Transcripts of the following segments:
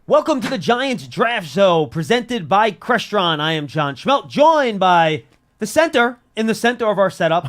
Welcome to the Giants Draft Show, presented by Crestron. I am John Schmeelk, joined by the center of our setup.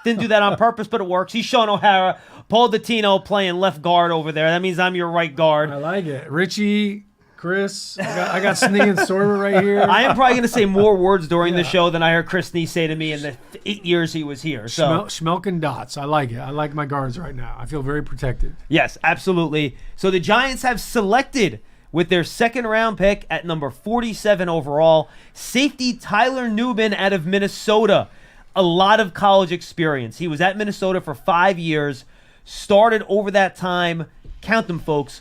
Didn't do that on purpose, but it works. He's Shaun O'Hara Paul Dottino playing left guard over there. That means I'm your right guard. I like it. Richie, Chris, I got Snee and Sorber right here. I am probably going to say more words during the show than I heard Chris Snee say to me in the 8 years he was here. So Schmeelk and Dots. I like it. I like my guards right now. I feel very protected. Yes, absolutely. So the Giants have selected, with their second-round pick at number 47 overall, safety Tyler Nubin out of Minnesota. A lot of college experience. He was at Minnesota for 5 years, started over that time, count them, folks,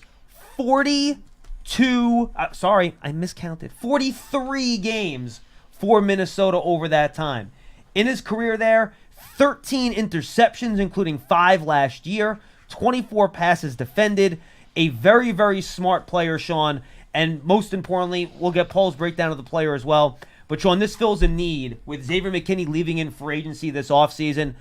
43 games for Minnesota over that time. In his career there, 13 interceptions, including 5 last year, 24 passes defended. A very, very smart player, Shaun. And most importantly, we'll get Paul's breakdown of the player as well. But, Shaun, this fills a need. With Xavier McKinney leaving in free agency this offseason,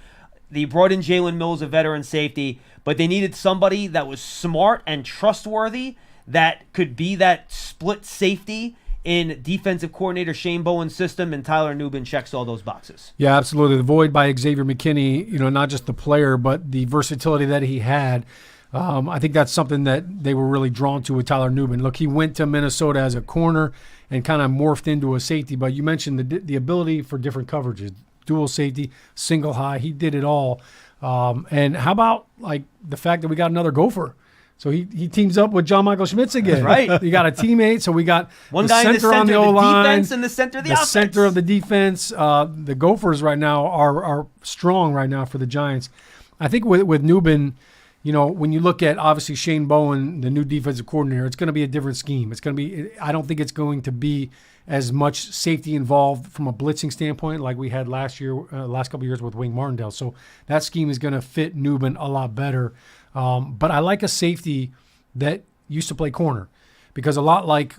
they brought in Jalen Mills, a veteran safety, but they needed somebody that was smart and trustworthy that could be that split safety in defensive coordinator Shane Bowen's system, and Tyler Nubin checks all those boxes. Yeah, absolutely. The void by Xavier McKinney, not just the player, but the versatility that he had. I think that's something that they were really drawn to with Tyler Nubin. Look, he went to Minnesota as a corner and kind of morphed into a safety, but you mentioned the ability for different coverages, dual safety, single high. He did it all. And how about the fact that we got another Gopher? So he teams up with John Michael Schmitz again. That's right. You got a teammate. So we got one the guy center in the center on the of O-line, the defense and the center of the offense. center of the defense. The Gophers right now are strong right now for the Giants. I think with Nubin, when you look at obviously Shane Bowen, the new defensive coordinator, it's going to be a different scheme. It's going to be. I don't think it's going to be as much safety involved from a blitzing standpoint like we had last couple of years with Wayne Martindale. So that scheme is going to fit Nubin a lot better. But I like a safety that used to play corner, because a lot like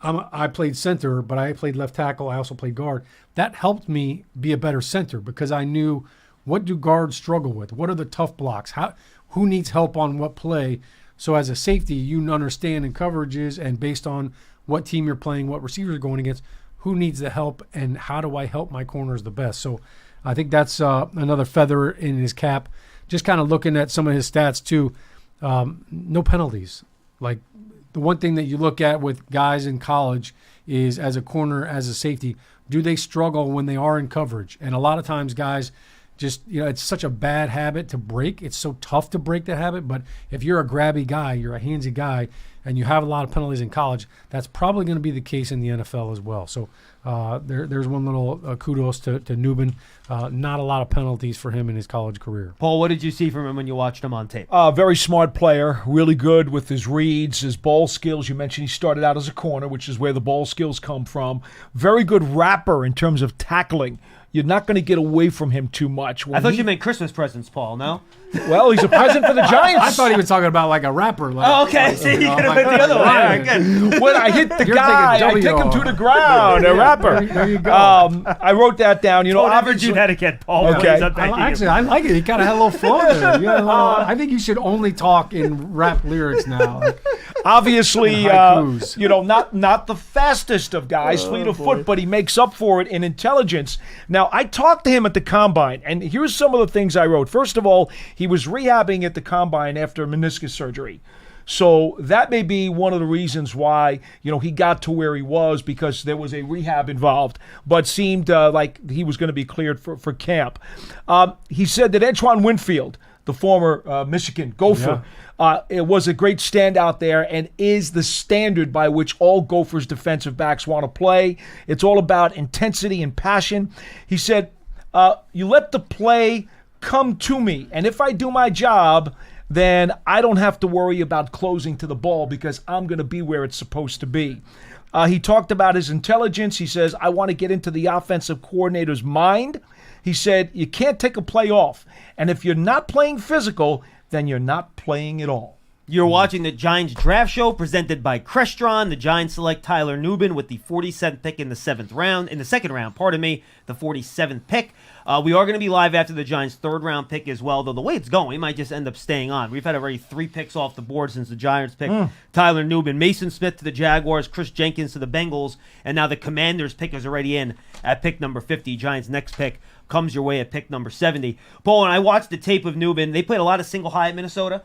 I played center, but I played left tackle. I also played guard. That helped me be a better center because I knew what do guards struggle with, what are the tough blocks, who needs help on what play. So as a safety, you understand in coverages and based on what team you're playing, what receivers are going against, who needs the help, and how do I help my corners the best. So I think that's another feather in his cap. Just kind of looking at some of his stats too, no penalties. Like the one thing that you look at with guys in college is as a corner, as a safety, do they struggle when they are in coverage? And a lot of times guys just, it's such a bad habit to break. It's so tough to break that habit. But if you're a grabby guy, you're a handsy guy, and you have a lot of penalties in college, that's probably going to be the case in the NFL as well. So there's one little kudos to Nubin. Not a lot of penalties for him in his college career. Paul, what did you see from him when you watched him on tape? Very smart player, really good with his reads, his ball skills. You mentioned he started out as a corner, which is where the ball skills come from. Very good rapper in terms of tackling. You're not going to get away from him too much. I thought you meant Christmas presents, Paul, no? Well, he's a present for the Giants. I thought he was talking about like a rapper. Okay. See, you could have went the other way. All right, good. When I hit the guy, I take him to the ground. A rapper. There you go. I wrote that down. Don't ever do that again, Paul. Okay. Actually, I like it. He kind of had a little flow there. I think you should only talk in rap lyrics now. Obviously, not the fastest of guys, fleet of foot, but he makes up for it in intelligence. Now, I talked to him at the Combine, and here's some of the things I wrote. First of all, he was rehabbing at the Combine after meniscus surgery. So that may be one of the reasons why, he got to where he was, because there was a rehab involved, but seemed like he was going to be cleared for camp. He said that Antoine Winfield, the former Michigan Gopher, it was a great standout there and is the standard by which all Gophers defensive backs want to play. It's all about intensity and passion. He said, you let the play come to me, and if I do my job, then I don't have to worry about closing to the ball because I'm going to be where it's supposed to be. He talked about his intelligence. He says, I want to get into the offensive coordinator's mind. He said, you can't take a play off. And if you're not playing physical, then you're not playing at all. You're watching the Giants Draft Show presented by Crestron. The Giants select Tyler Nubin with the 47th pick in the second round, the 47th pick. We are going to be live after the Giants' third-round pick as well, though the way it's going, we might just end up staying on. We've had already 3 picks off the board since the Giants picked Tyler Nubin. Mason Smith to the Jaguars, Chris Jenkins to the Bengals, and now the Commanders' pick is already in at pick number 50. Giants' next pick comes your way at pick number 70. Paul, and I watched the tape of Nubin. They played a lot of single high at Minnesota.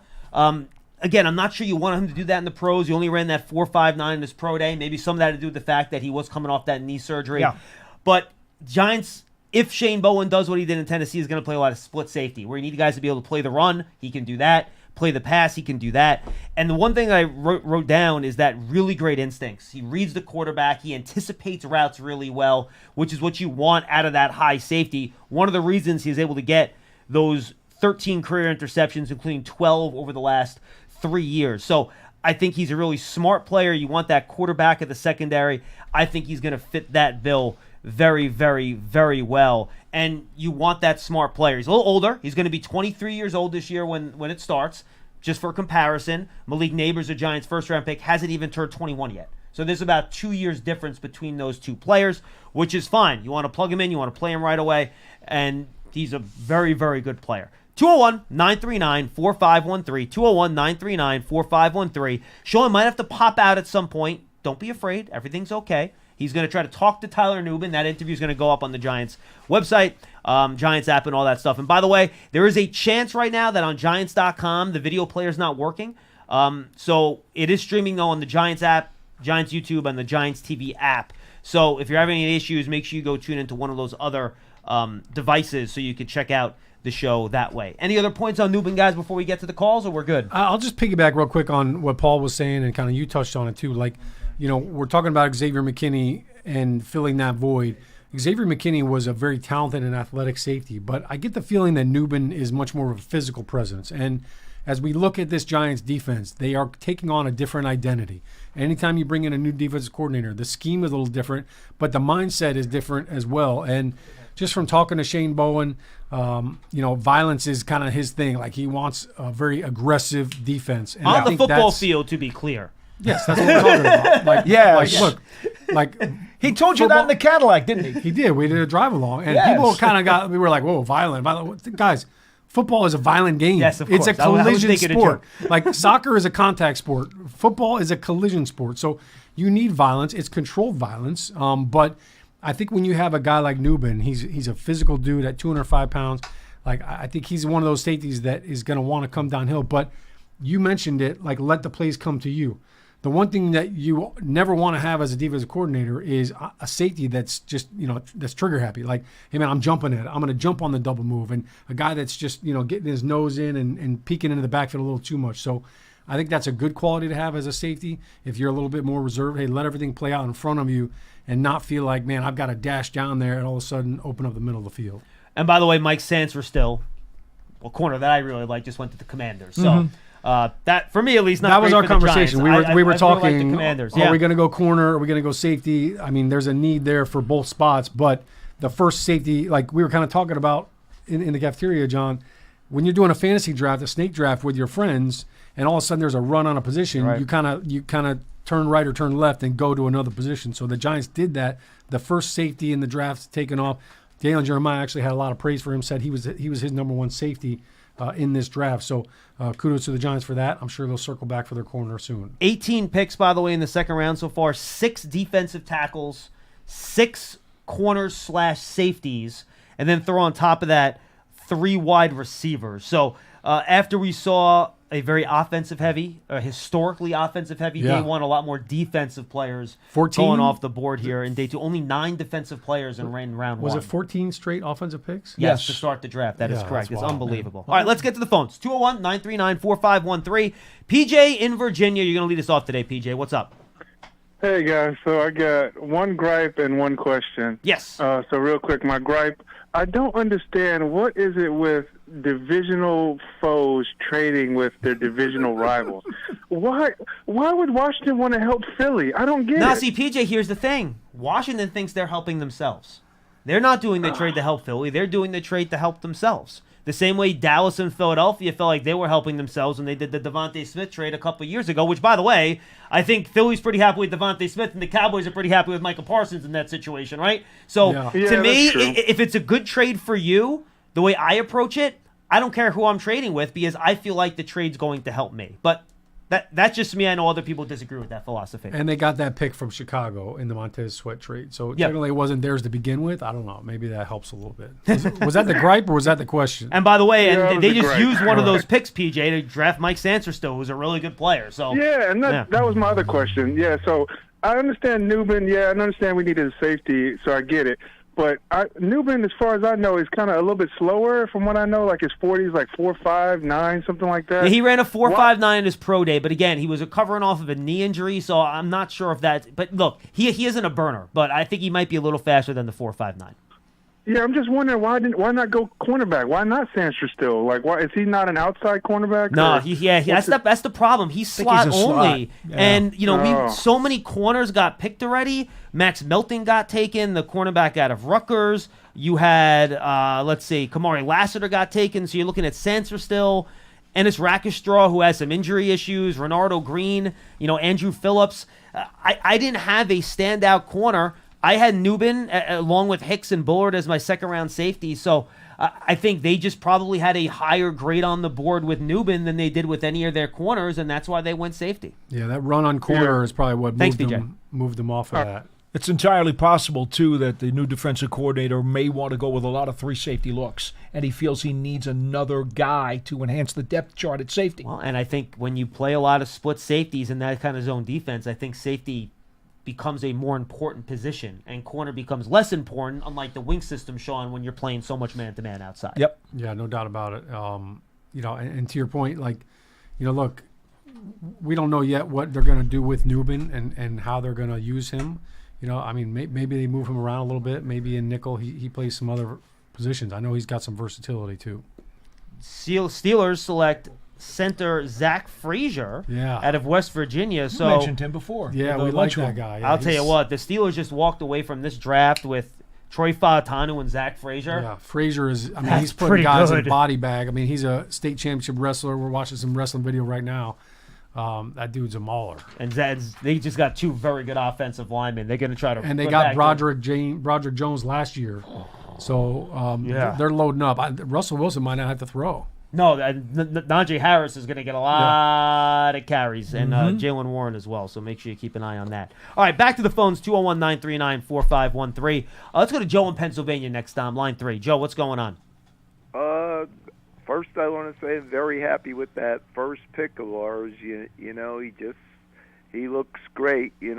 Again, I'm not sure you want him to do that in the pros. He only ran that 4.59 in his pro day. Maybe some of that to do with the fact that he was coming off that knee surgery. Yeah. But Giants, if Shane Bowen does what he did in Tennessee, is going to play a lot of split safety, where you need guys to be able to play the run. He can do that. Play the pass. He can do that. And the one thing I wrote down is that really great instincts. He reads the quarterback. He anticipates routes really well, which is what you want out of that high safety. One of the reasons he's able to get those 13 career interceptions, including 12 over the last 3 years. So I think he's a really smart player. You want that quarterback at the secondary. I think he's going to fit that bill very, very, very well. And you want that smart player. He's a little older. He's going to be 23 years old this year when it starts. Just for comparison, Malik Neighbors, a Giants first-round pick, hasn't even turned 21 yet. So there's about 2 years difference between those two players, which is fine. You want to plug him in. You want to play him right away. And he's a very, very good player. 201-939-4513. 201-939-4513. Shaun might have to pop out at some point. Don't be afraid. Everything's okay. He's going to try to talk to Tyler Nubin. That interview is going to go up on the Giants website, Giants app, and all that stuff. And by the way, there is a chance right now that on Giants.com, the video player is not working. So it is streaming, though, on the Giants app, Giants YouTube, and the Giants TV app. So if you're having any issues, make sure you go tune into one of those other devices so you can check out the show that way. Any other points on Nubin, guys, before we get to the calls, or we're good? I'll just piggyback real quick on what Paul was saying, and kind of you touched on it too. Like, we're talking about Xavier McKinney and filling that void. Xavier McKinney was a very talented and athletic safety, but I get the feeling that Nubin is much more of a physical presence. And as we look at this Giants defense, they are taking on a different identity. Anytime you bring in a new defensive coordinator, the scheme is a little different, but the mindset is different as well. And just from talking to Shane Bowen, violence is kind of his thing. Like, he wants a very aggressive defense. And on the football field, to be clear. Yes, that's what we're talking about. He told you that in the Cadillac, didn't he? He did. We did a drive along, and people kind of we were like, whoa, violent. Guys, football is a violent game. Yes, of course. It's a collision sport. Like, soccer is a contact sport. Football is a collision sport. So you need violence. It's controlled violence. But I think when you have a guy like Nubin, he's a physical dude at 205 pounds. Like, I think he's one of those safeties that is going to want to come downhill. But you mentioned it, like, let the plays come to you. The one thing that you never want to have as a defensive coordinator is a safety that's just, that's trigger happy. Like, hey, man, I'm jumping at it. I'm going to jump on the double move. And a guy that's just, getting his nose in and peeking into the backfield a little too much. So I think that's a good quality to have as a safety. If you're a little bit more reserved, hey, let everything play out in front of you and not feel like, man, I've got to dash down there and all of a sudden open up the middle of the field. And by the way, Mike Sanford still, a corner that I really like, just went to the Commanders. So that, for me at least, not that was our for conversation. We were talking. Really like the Commanders. Are we going to go corner? Are we going to go safety? I mean, there's a need there for both spots, but the first safety, like we were kind of talking about in the cafeteria, John, when you're doing a fantasy draft, a snake draft with your friends, and all of a sudden there's a run on a position, right, you kind of turn right or turn left and go to another position. So the Giants did that. The first safety in the draft taken off. Dalen Jeremiah actually had a lot of praise for him. Said he was his number one safety in this draft. So kudos to the Giants for that. I'm sure they'll circle back for their corner soon. 18 picks, by the way, in the second round so far. 6 defensive tackles, 6 corners / safeties, and then throw on top of that 3 wide receivers. So after we saw a very offensive-heavy, historically offensive-heavy day one, a lot more defensive players 14? Going off the board here in day 2. Only 9 defensive players in round 1. Was it 14 straight offensive picks? Yes, to start the draft. That is correct. It's wild, unbelievable. Man. All right, let's get to the phones. 201-939-4513. PJ in Virginia. You're going to lead us off today, PJ. What's up? Hey, guys. So I got one gripe and one question. Yes. So real quick, my gripe, I don't understand, what is it with divisional foes trading with their divisional rivals? Why would Washington want to help Philly? I don't get it. Now, see, PJ, here's the thing. Washington thinks they're helping themselves. They're not doing the trade to help Philly. They're doing the trade to help themselves The same way Dallas and Philadelphia felt like they were helping themselves when they did the Devontae Smith trade a couple of years ago, which, by the way, I think Philly's pretty happy with Devontae Smith, and the Cowboys are pretty happy with Michael Parsons in that situation, right? So, to me, if it's a good trade for you, the way I approach it, I don't care who I'm trading with because I feel like the trade's going to help me. But that's just me. I know other people disagree with that philosophy. And they got that pick from Chicago in the Montez Sweat trade. So technically it wasn't theirs to begin with. I don't know. Maybe that helps a little bit. Was that the gripe or was that the question? And by the way, they just used one of those picks, PJ, to draft Mike Sanderstill, who's a really good player. So that was my other question. Yeah, so I understand Newman. Yeah, I understand we needed a safety, so I get it. But Newman, as far as I know, is kind of a little bit slower from what I know. Like his 40 is like 4.59, something like that. Yeah, he ran a 4.59 in his pro day, but again, he was covering off of a knee injury, so I'm not sure if that. But look, he isn't a burner, but I think he might be a little faster than the 4.59. Yeah, I'm just wondering why not go cornerback? Why not Sanderstill? Like, why is he not an outside cornerback? No, that's the problem. He's slot only, and so many corners got picked already. Max Melton got taken, the cornerback out of Rutgers. You had Kamari Lassiter got taken. So you're looking at Sanderstill, Ennis Rackstraw, who has some injury issues. Renardo Green, Andru Phillips. I didn't have a standout corner. I had Newman along with Hicks and Bullard as my second-round safety, so I think they just probably had a higher grade on the board with Newman than they did with any of their corners, and that's why they went safety. Yeah, that run on corner is probably what moved them off of that. It's entirely possible, too, that the new defensive coordinator may want to go with a lot of three safety looks, and he feels he needs another guy to enhance the depth chart at safety. Well, and I think when you play a lot of split safeties in that kind of zone defense, I think safety becomes a more important position, and corner becomes less important, unlike the wing system, Shaun, when you're playing so much man-to-man outside. Yep. Yeah, no doubt about it. And to your point, look, we don't know yet what they're going to do with Newman and how they're going to use him. Maybe they move him around a little bit. Maybe in nickel he plays some other positions. I know he's got some versatility, too. Steelers select center Zach Frazier out of West Virginia. You mentioned him before. Yeah, we like that guy. Yeah, I'll tell you what, the Steelers just walked away from this draft with Troy Fautanu and Zach Frazier. Yeah, Frazier is, he's putting guys in body bag. He's a state championship wrestler. We're watching some wrestling video right now. That dude's a mauler. And they just got two very good offensive linemen. They're going to try to. And they got Broderick Jones last year. So they're loading up. Russell Wilson might not have to throw. No, Najee Harris is going to get a lot of carries, and Jalen Warren as well, so make sure you keep an eye on that. All right, back to the phones, 201-939-4513. Let's go to Joe in Pennsylvania next time, line 3. Joe, what's going on? First, I want to say I'm very happy with that first pick of ours. He looks great. Do you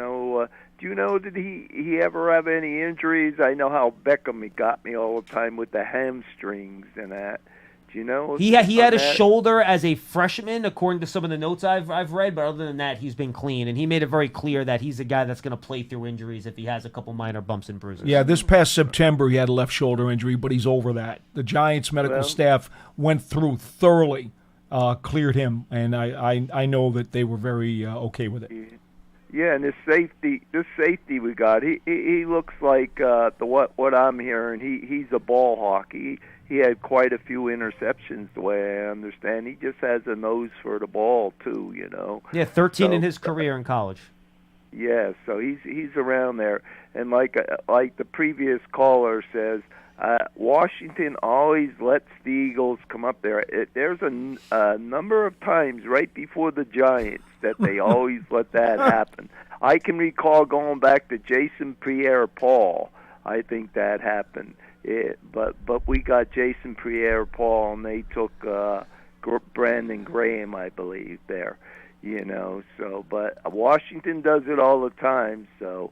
know, did he ever have any injuries? I know how Beckham got me all the time with the hamstrings and that. You know, he had a shoulder as a freshman, according to some of the notes I've read. But other than that, he's been clean, and he made it very clear that he's a guy that's going to play through injuries if he has a couple minor bumps and bruises. Yeah, this past September he had a left shoulder injury, but he's over that. The Giants medical staff went through thoroughly, cleared him, and I know that they were very okay with it. Yeah, and this safety we got, he looks like what I'm hearing. He's a ball hawk. He had quite a few interceptions, the way I understand. He just has a nose for the ball too, Yeah, 13 in his career in college. Yeah, so he's around there, and like the previous caller says, Washington always lets the Eagles come up there. There's a number of times right before the Giants that they always let that happen. I can recall going back to Jason Pierre-Paul. I think that happened. But we got Jason Pierre-Paul, and they took Brandon Graham, I believe, there. So but Washington does it all the time. So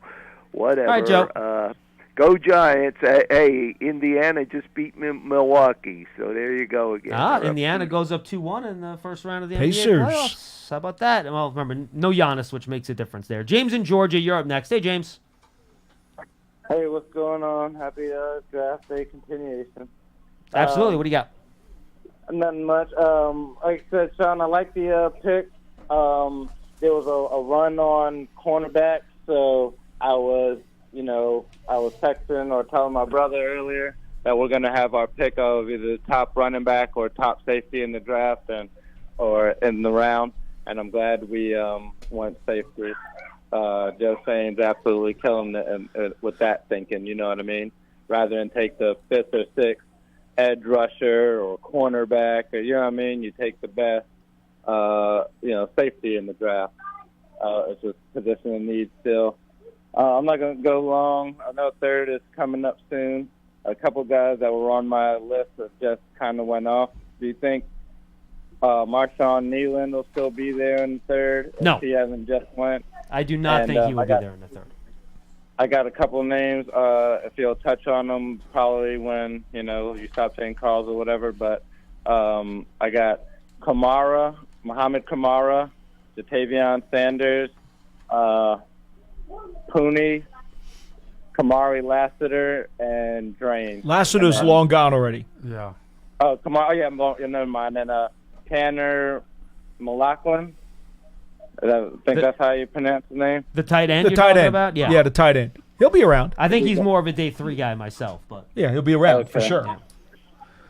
whatever. All right, Joe. Go Giants. Hey, Indiana just beat Milwaukee, so there you go again. Indiana goes up 2-1 in the first round of the NBA playoffs. How about that? Well, remember, no Giannis, which makes a difference there. James in Georgia, you're up next. Hey, James. Hey, what's going on? Happy draft day continuation. Absolutely. What do you got? Nothing much. Like I said, Shaun, I like the pick. There was a run on cornerback, so I was texting or telling my brother earlier that we're going to have our pick of either top running back or top safety in the draft or in the round. And I'm glad we went safety. Joe Sain's absolutely killing it with that thinking, you know what I mean? Rather than take the 5th or 6th edge rusher or cornerback, or you know what I mean? You take the best, safety in the draft. It's a position of need still. I'm not going to go long. I know 3rd is coming up soon. A couple guys that were on my list that just kind of went off. Do you think Marshawn Nealand will still be there in 3rd? No. If he hasn't just went. I do not think he will be there in the 3rd. I got a couple of names. If you'll touch on them, probably when you stop saying calls or whatever. But I got Muhammad Kamara, Jatavion Sanders, Pooney, Kamari Lassiter, and Drain. Lassiter's long gone already. Yeah. Oh, Kamara. Yeah, never mind. And Tanner Malachlin. I think that's how you pronounce the name. The tight end The you're tight talking end. about? Yeah. Yeah, the tight end. He'll be around. I think he's more of a day 3 guy myself, but Yeah, he'll be around for Okay. sure. yeah.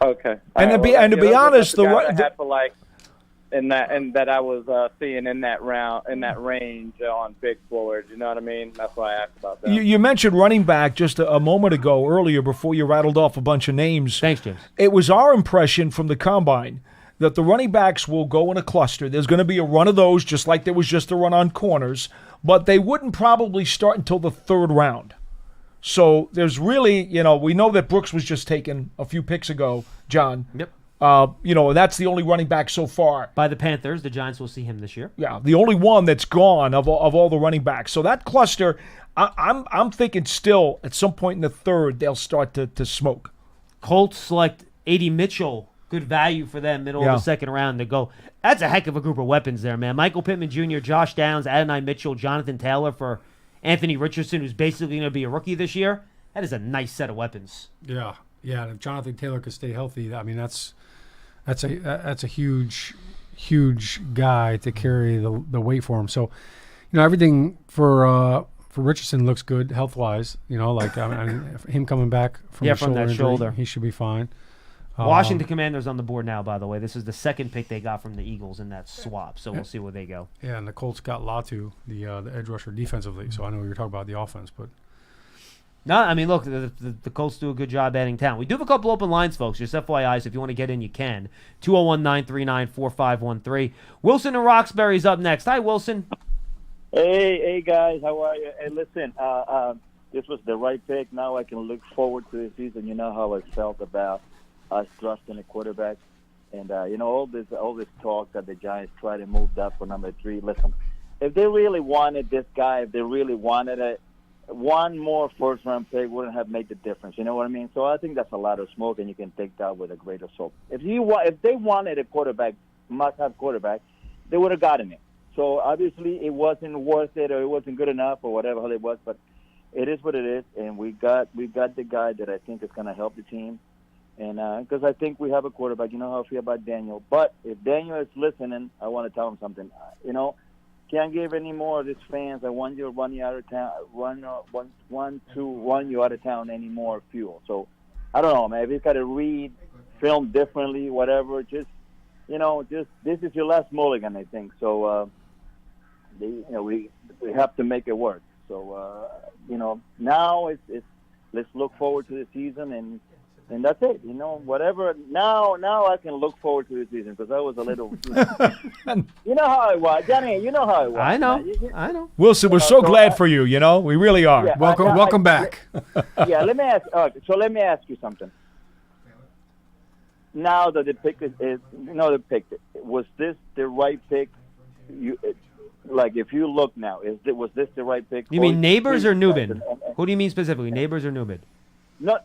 Okay. And to be honest, the that I was seeing in that round, in that range on big boards. You know what I mean? That's why I asked about that. You mentioned running back just a moment ago earlier before you rattled off a bunch of names. Thanks, James. It was our impression from the combine that the running backs will go in a cluster. There's going to be a run of those, just like there was just a run on corners, but they wouldn't probably start until the 3rd round. So there's really, we know that Brooks was just taken a few picks ago, John. Yep. That's the only running back so far. By the Panthers, the Giants will see him this year. Yeah, the only one that's gone of all the running backs. So that cluster, I'm thinking still at some point in the 3rd they'll start to smoke. Colts select A.D. Mitchell. Good value for them, middle of the 2nd round to go. That's a heck of a group of weapons there, man. Michael Pittman Jr., Josh Downs, Adonai Mitchell, Jonathan Taylor for Anthony Richardson, who's basically going to be a rookie this year. That is a nice set of weapons. Yeah. And if Jonathan Taylor could stay healthy, I mean that's a huge guy to carry the weight for him. So, everything for Richardson looks good health wise. Him coming back from the from that injury, shoulder, he should be fine. Washington Commanders on the board now, by the way. This is the 2nd pick they got from the Eagles in that swap, so we'll see where they go. Yeah, and the Colts got Latu, the edge rusher defensively, so I know you're talking about the offense, but... No, I mean, look, the Colts do a good job adding talent. We do have a couple open lines, folks, just FYI, so if you want to get in, you can. 201-939-4513. Wilson and Roxbury's up next. Hi, Wilson. Hey, guys, how are you? Hey, listen, this was the right pick. Now I can look forward to the season. You know how I felt about us trusting a quarterback, and all this talk that the Giants tried to move that for number 3. Listen, if they really wanted this guy, if they really wanted it, one more first-round pick wouldn't have made the difference. You know what I mean? So I think that's a lot of smoke, and you can take that with a grain of salt. If they wanted a quarterback, must-have quarterback, they would have gotten it. So obviously it wasn't worth it, or it wasn't good enough, or whatever it was. But it is what it is, and we got the guy that I think is going to help the team. And because I think we have a quarterback, you know how I feel about Daniel. But if Daniel is listening, I want to tell him something. Can't give any more of these fans that want you to run you out of town, run you out of town any more fuel. So I don't know, man. If he's got to read film differently, whatever, just this is your last mulligan, I think. So we have to make it work. So now it's let's look forward to the season and that's it. Whatever. Now I can look forward to the season because I was a little. You know how I was, Johnny. You know how I was. I know. Man. I know. Wilson, we're so glad for you. We really are. Yeah, Welcome back. Yeah. Let me ask. So let me ask you something. Now that the pick the pick, was this the right pick? If you look now, was this the right pick? You mean Neighbors or Nubin? Who do you mean specifically, Neighbors or Nubin? No.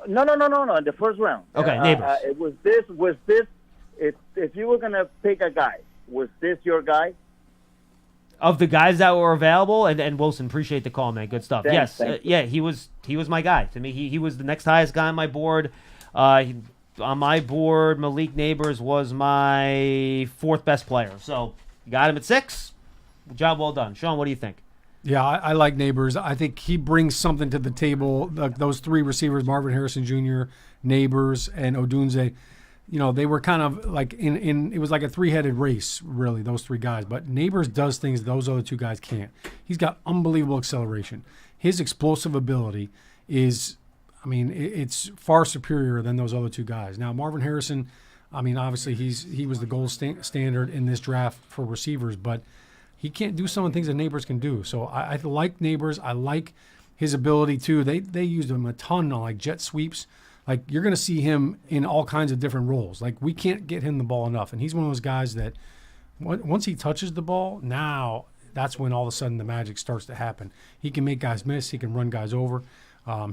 In the first round. Okay, Neighbors. Was this? If you were gonna pick a guy, was this your guy? Of the guys that were available, and Wilson, appreciate the call, man. Good stuff. Thanks, He was my guy. To me, he was the next highest guy on my board. On my board, Malik Neighbors was my 4th best player. So you got him at 6. Job well done. Shaun, what do you think? Yeah, I like Neighbors. I think he brings something to the table. Those three receivers, Marvin Harrison Jr., Neighbors, and Odunze, they were kind of like in it was like a three-headed race, really, those three guys. But Neighbors does things those other two guys can't. He's got unbelievable acceleration. His explosive ability is, it's far superior than those other two guys. Now, Marvin Harrison, obviously he was the gold standard in this draft for receivers, but he can't do some of the things that Neighbors can do. So I like Neighbors. I like his ability too. They used him a ton on like jet sweeps. Like you're going to see him in all kinds of different roles. Like we can't get him the ball enough, and he's one of those guys that once he touches the ball, now that's when all of a sudden the magic starts to happen. He can make guys miss. He can run guys over.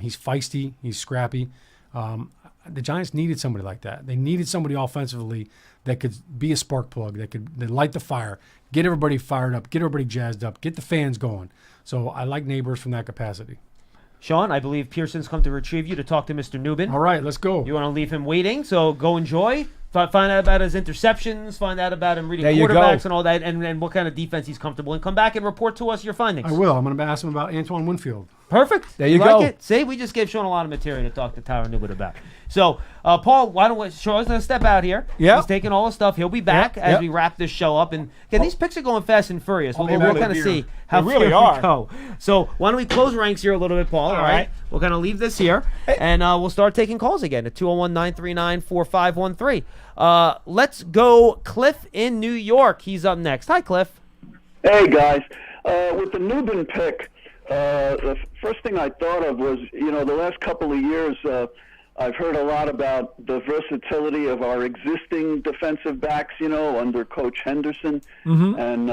He's feisty. He's scrappy. The Giants needed somebody like that. They needed somebody offensively that could be a spark plug, that could light the fire, get everybody fired up, get everybody jazzed up, get the fans going. So I like Neighbors from that capacity. Sean, I believe Pearson's come to retrieve you to talk to Mr. Newbin. All right, let's go. You want to leave him waiting, so go enjoy. Find out about his interceptions, find out about him reading quarterbacks and all that, and what kind of defense he's comfortable in. Come back and report to us your findings. I will. I'm going to ask him about Antoine Winfield. Perfect. There you go. Like it? See, we just gave Sean a lot of material to talk to Tyler Newbin about. So, Paul, why don't we? Sean's going to step out here. Yeah. He's taking all the stuff. He'll be back as we wrap this show up. And again, these picks are going fast and furious. We'll kind of see how they really far we are. go. So, why don't we close ranks here a little bit, Paul? All right. We'll kind of leave this here, and we'll start taking calls again at 201-939-4513. Let's go, Cliff in New York. He's up next. Hi, Cliff. Hey, guys. With the Newbin pick, the first thing I thought of was, the last couple of years, I've heard a lot about the versatility of our existing defensive backs, under Coach Henderson, and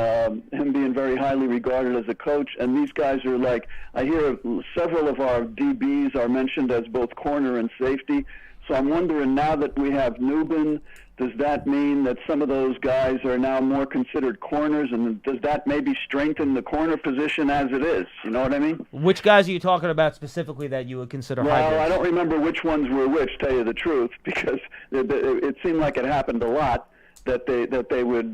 him being very highly regarded as a coach. And these guys are like, I hear several of our DBs are mentioned as both corner and safety. So I'm wondering, now that we have Newbin, does that mean that some of those guys are now more considered corners, and does that maybe strengthen the corner position as it is? You know what I mean? Which guys are you talking about specifically that you would consider hybrids? Well, I don't remember which ones were which, tell you the truth, because it seemed like it happened a lot that they would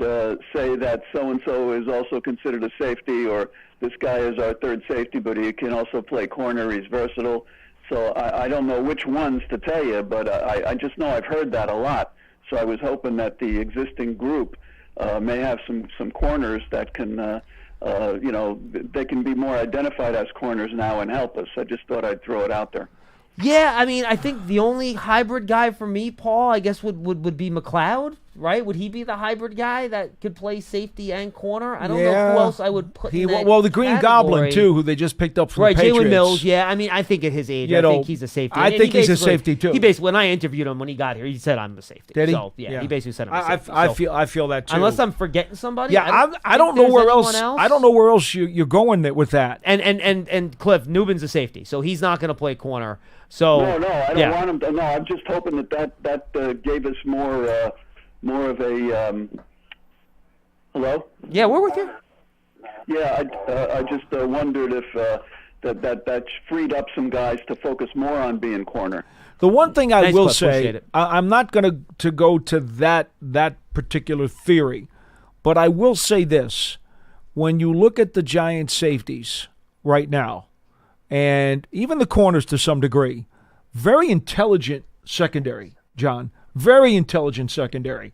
say that so-and-so is also considered a safety, or this guy is our third safety, but he can also play corner, he's versatile. So I don't know which ones to tell you, but I just know I've heard that a lot. So I was hoping that the existing group may have some corners that can, they can be more identified as corners now and help us. I just thought I'd throw it out there. Yeah, I think the only hybrid guy for me, Paul, I guess would be McLeod, right? Would he be the hybrid guy that could play safety and corner? I don't know who else I would put in that Well, the Green category. Goblin, too, who they just picked up from the Patriots. Right, Jalen Mills, yeah. I think at his age, I think he's a safety. I think he's a safety, too. He basically, when I interviewed him when he got here, he said, I'm a safety. Did he? So, yeah, he basically said I'm a safety. I feel that, too. Unless I'm forgetting somebody. Yeah, I don't know where else. I don't know where else you're going with that. And Cliff, Newbin's a safety, so he's not going to play corner. So No, I don't want him to. No, I'm just hoping that gave us more of a. Hello? Yeah, we're with you. Yeah, I just wondered if that freed up some guys to focus more on being corner. The one thing I will Cliff, say, I'm not going to go to that particular theory, but I will say this: when you look at the Giants' safeties right now, and even the corners to some degree, very intelligent secondary, John. Very intelligent secondary.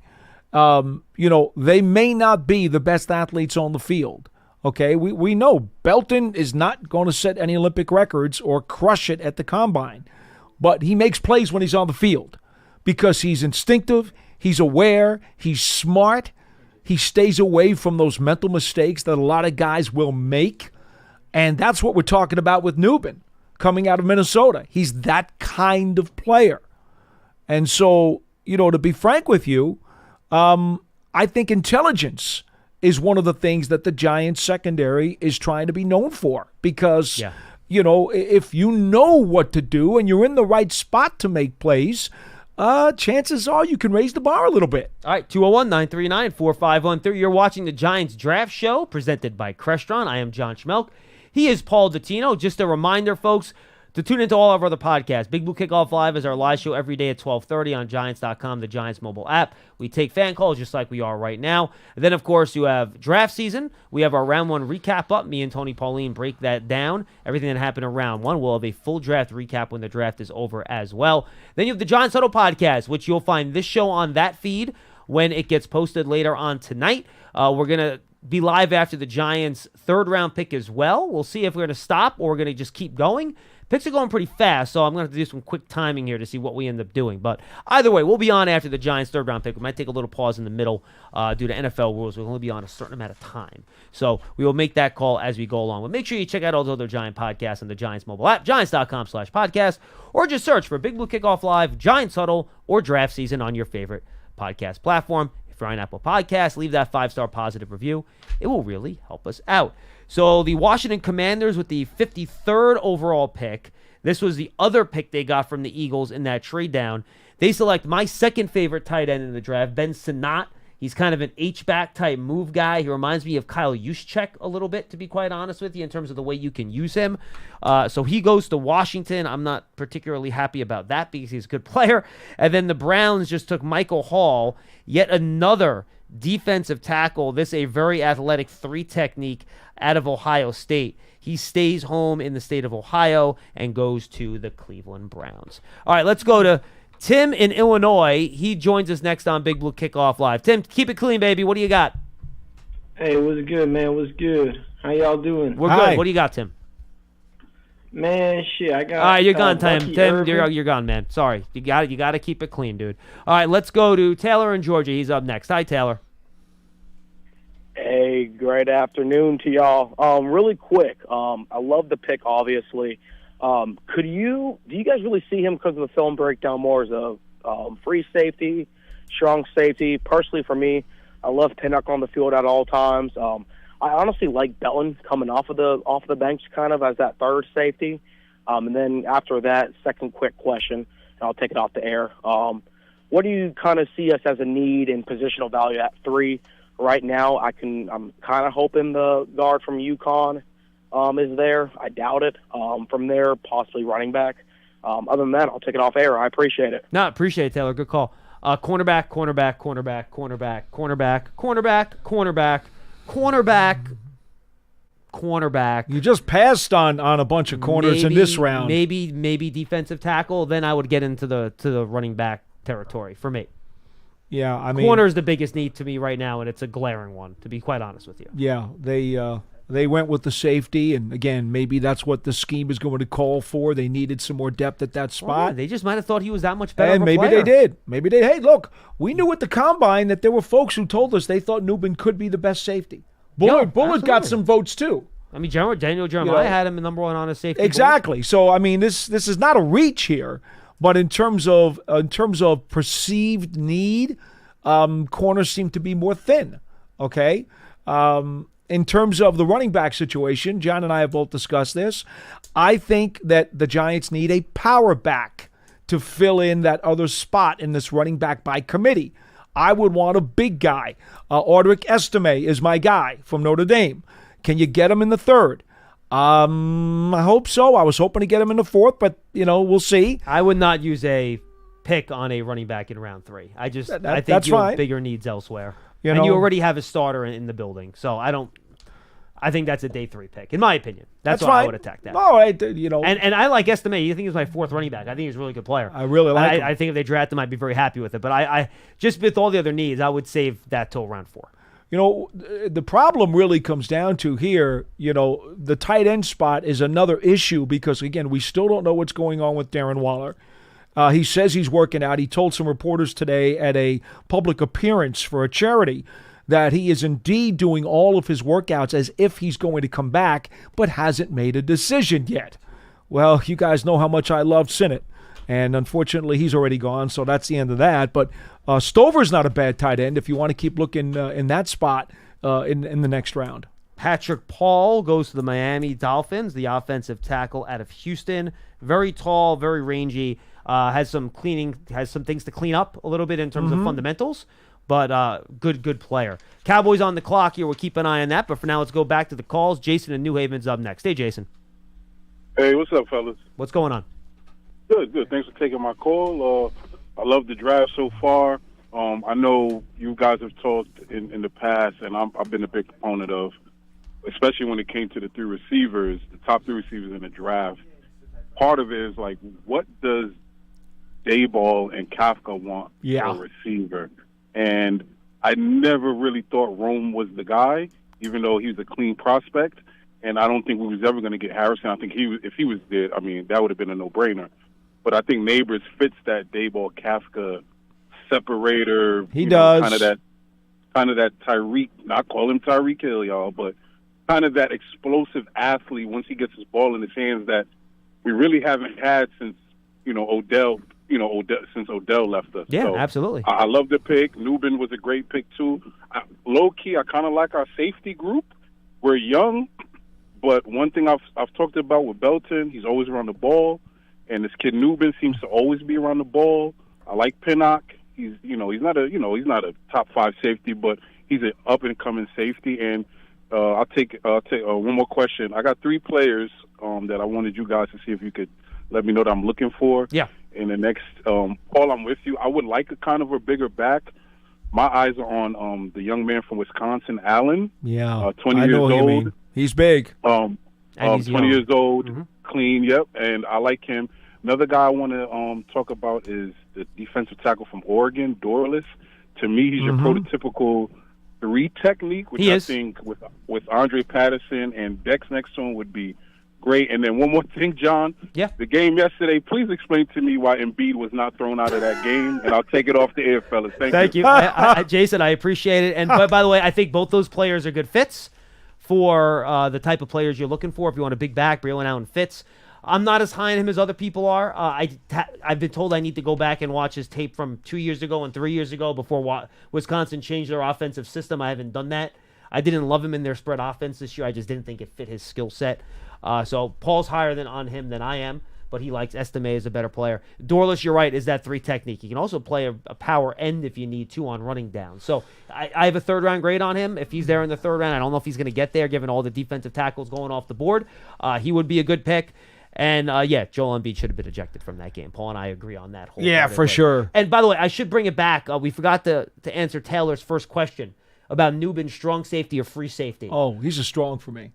They may not be the best athletes on the field. Okay, we know Belton is not going to set any Olympic records or crush it at the combine, but he makes plays when he's on the field because he's instinctive, he's aware, he's smart, he stays away from those mental mistakes that a lot of guys will make. And that's what we're talking about with Newbin coming out of Minnesota. He's that kind of player. And so, to be frank with you, I think intelligence is one of the things that the Giants secondary is trying to be known for. Because, if you know what to do and you're in the right spot to make plays, chances are you can raise the bar a little bit. All right, 201-939-4513. You're watching the Giants Draft Show presented by Crestron. I am John Schmeelk. He is Paul Dottino. Just a reminder, folks, to tune into all of our other podcasts. Big Blue Kickoff Live is our live show every day at 12:30 on Giants.com, the Giants mobile app. We take fan calls just like we are right now. And then, of course, you have draft season. We have our round 1 recap up. Me and Tony Pauline break that down. Everything that happened in round 1. We'll have a full draft recap when the draft is over as well. Then you have the Giants Huddle podcast, which you'll find this show on that feed when it gets posted later on tonight. We're going to be live after the Giants' 3rd-round pick as well. We'll see if we're going to stop or we're going to just keep going. Picks are going pretty fast, so I'm going to have to do some quick timing here to see what we end up doing. But either way, we'll be on after the Giants' 3rd-round pick. We might take a little pause in the middle due to NFL rules. We'll only be on a certain amount of time. So we will make that call as we go along. But make sure you check out all those other Giant podcasts on the Giants mobile app, giants.com/podcast, or just search for Big Blue Kickoff Live, Giants Huddle, or Draft Season on your favorite podcast platform. If you're on Apple Podcasts, leave that 5-star positive review. It will really help us out. So the Washington Commanders with the 53rd overall pick. This was the other pick they got from the Eagles in that trade down. They select my second favorite tight end in the draft, Ben Sinnott. He's kind of an H-back type move guy. He reminds me of Kyle Juszczyk a little bit, to be quite honest with you, in terms of the way you can use him. So he goes to Washington. I'm not particularly happy about that because he's a good player. And then the Browns just took Michael Hall, yet another defensive tackle. This a very athletic 3 technique out of Ohio State. He stays home in the state of Ohio and goes to the Cleveland Browns. All right, let's go to Tim in Illinois. He joins us next on Big Blue Kickoff Live. Tim, keep it clean, baby. What do you got? Hey, what's good, man? What's good? How y'all doing? We're good. What do you got, Tim? Man, shit, I got. All right, you're gone, Tim. Bucky Tim, Irvin. you're gone, man. Sorry, you got to keep it clean, dude. All right, let's go to Taylor in Georgia. He's up next. Hi, Taylor. Hey, great afternoon to y'all. Really quick, I love the pick, obviously. Do you guys really see him because of the film breakdown more as a free safety, strong safety? Personally, for me, I love Pinnock on the field at all times. I honestly like Bellin coming off of the bench kind of as that 3rd safety. And then after that, second quick question, and I'll take it off the air. What do you kind of see us as a need in positional value at 3? Right now, I'm kind of hoping the guard from UConn is there. I doubt it. From there, possibly running back. Other than that, I'll take it off air. I appreciate it. No, appreciate it, Taylor. Good call. Cornerback. You just passed on a bunch of corners in this round. Maybe defensive tackle. Then I would get into the running back territory for me. Yeah, I mean, corner is the biggest need to me right now, and it's a glaring one, to be quite honest with you. Yeah, they went with the safety, and again, maybe that's what the scheme is going to call for. They needed some more depth at that spot. Well, they just might have thought he was that much better. And of a maybe player. they did. Maybe they. Hey, look, we knew at the combine that there were folks who told us they thought Newbin could be the best safety. Bullard got some votes too. I mean, Daniel Jeremiah had him number 1 on his safety. Exactly. Board. So I mean, this is not a reach here, but in terms of perceived need. Corners seem to be more thin, okay? In terms of the running back situation, John and I have both discussed this. I think that the Giants need a power back to fill in that other spot in this running back by committee. I would want a big guy. Audric Estime is my guy from Notre Dame. Can you get him in the 3rd? I hope so. I was hoping to get him in the 4th, but, we'll see. I would not use a pick on a running back in round 3. I think you have bigger needs elsewhere. And you already have a starter in the building. So I think that's a day 3 pick, in my opinion. That's why I would attack that. All right, And I like Estime. You think he's my 4th running back. I think he's a really good player. I really like him. I think if they draft him, I'd be very happy with it. But I just with all the other needs, I would save that till round 4. The problem really comes down to here, the tight end spot is another issue because, again, we still don't know what's going on with Darren Waller. He says he's working out. He told some reporters today at a public appearance for a charity that he is indeed doing all of his workouts as if he's going to come back, but hasn't made a decision yet. Well, you guys know how much I love Sinnott, and unfortunately he's already gone, so that's the end of that. But Stover's not a bad tight end if you want to keep looking in that spot in the next round. Patrick Paul goes to the Miami Dolphins, the offensive tackle out of Houston. Very tall, very rangy. Has some things to clean up a little bit in terms of fundamentals, but good player. Cowboys on the clock here. We'll keep an eye on that. But for now, let's go back to the calls. Jason in New Haven's up next. Hey, Jason. Hey, what's up, fellas? What's going on? Good. Thanks for taking my call. I love the draft so far. I know you guys have talked in the past, and I've been a big proponent of, especially when it came to the three receivers, the top three receivers in the draft. Part of it is like, what does Dayball and Kafka want for a receiver? And I never really thought Rome was the guy, even though he was a clean prospect. And I don't think we was ever going to get Harrison. I think if he was there, I mean, that would have been a no-brainer. But I think Neighbors fits that Dayball Kafka separator. He does. Kind of that Tyreek, not call him Tyreek Hill, y'all, but kind of that explosive athlete once he gets his ball in his hands that we really haven't had since, Odell, since Odell left us. Yeah, so absolutely. I love the pick. Nubin was a great pick, too. Low-key, I kind of like our safety group. We're young, but one thing I've talked about with Belton, he's always around the ball. And this kid Nubin seems to always be around the ball. I like Pinnock. He's not a top 5 safety, but he's an up and coming safety. And I'll take one more question. I got 3 players that I wanted you guys to see if you could let me know that I'm looking for. Yeah. In the next, Paul, I'm with you. I would like a kind of a bigger back. My eyes are on the young man from Wisconsin, Allen. Yeah, 20 I know years who you old. mean. He's big. And he's 20 young. years old, Mm-hmm. clean, yep, and I like him. Another guy I want to talk about is the defensive tackle from Oregon, Dorless. To me, he's your prototypical 3 technique, which I think with Andre Patterson and Dex next to him would be great. And then one more thing, John. Yeah. The game yesterday, please explain to me why Embiid was not thrown out of that game, and I'll take it off the air, fellas. Thank you. Jason, I appreciate it. And by the way, I think both those players are good fits for the type of players you're looking for. If you want a big back, Braylon Allen fits. I'm not as high on him as other people are. I've been told I need to go back and watch his tape from 2 years ago and 3 years ago before Wisconsin changed their offensive system. I haven't done that. I didn't love him in their spread offense this year. I just didn't think it fit his skill set. So Paul's higher on him than I am, but he likes Estime as a better player. Dorless, you're right, is that 3 technique. He can also play a power end if you need to on running down. So I have a 3rd-round grade on him. If he's there in the 3rd round, I don't know if he's going to get there given all the defensive tackles going off the board. He would be a good pick. And, Joel Embiid should have been ejected from that game. Paul and I agree on that whole Yeah, for sure. And, by the way, I should bring it back. We forgot to answer Taylor's first question about Nubin, strong safety or free safety. Oh, he's a strong for me.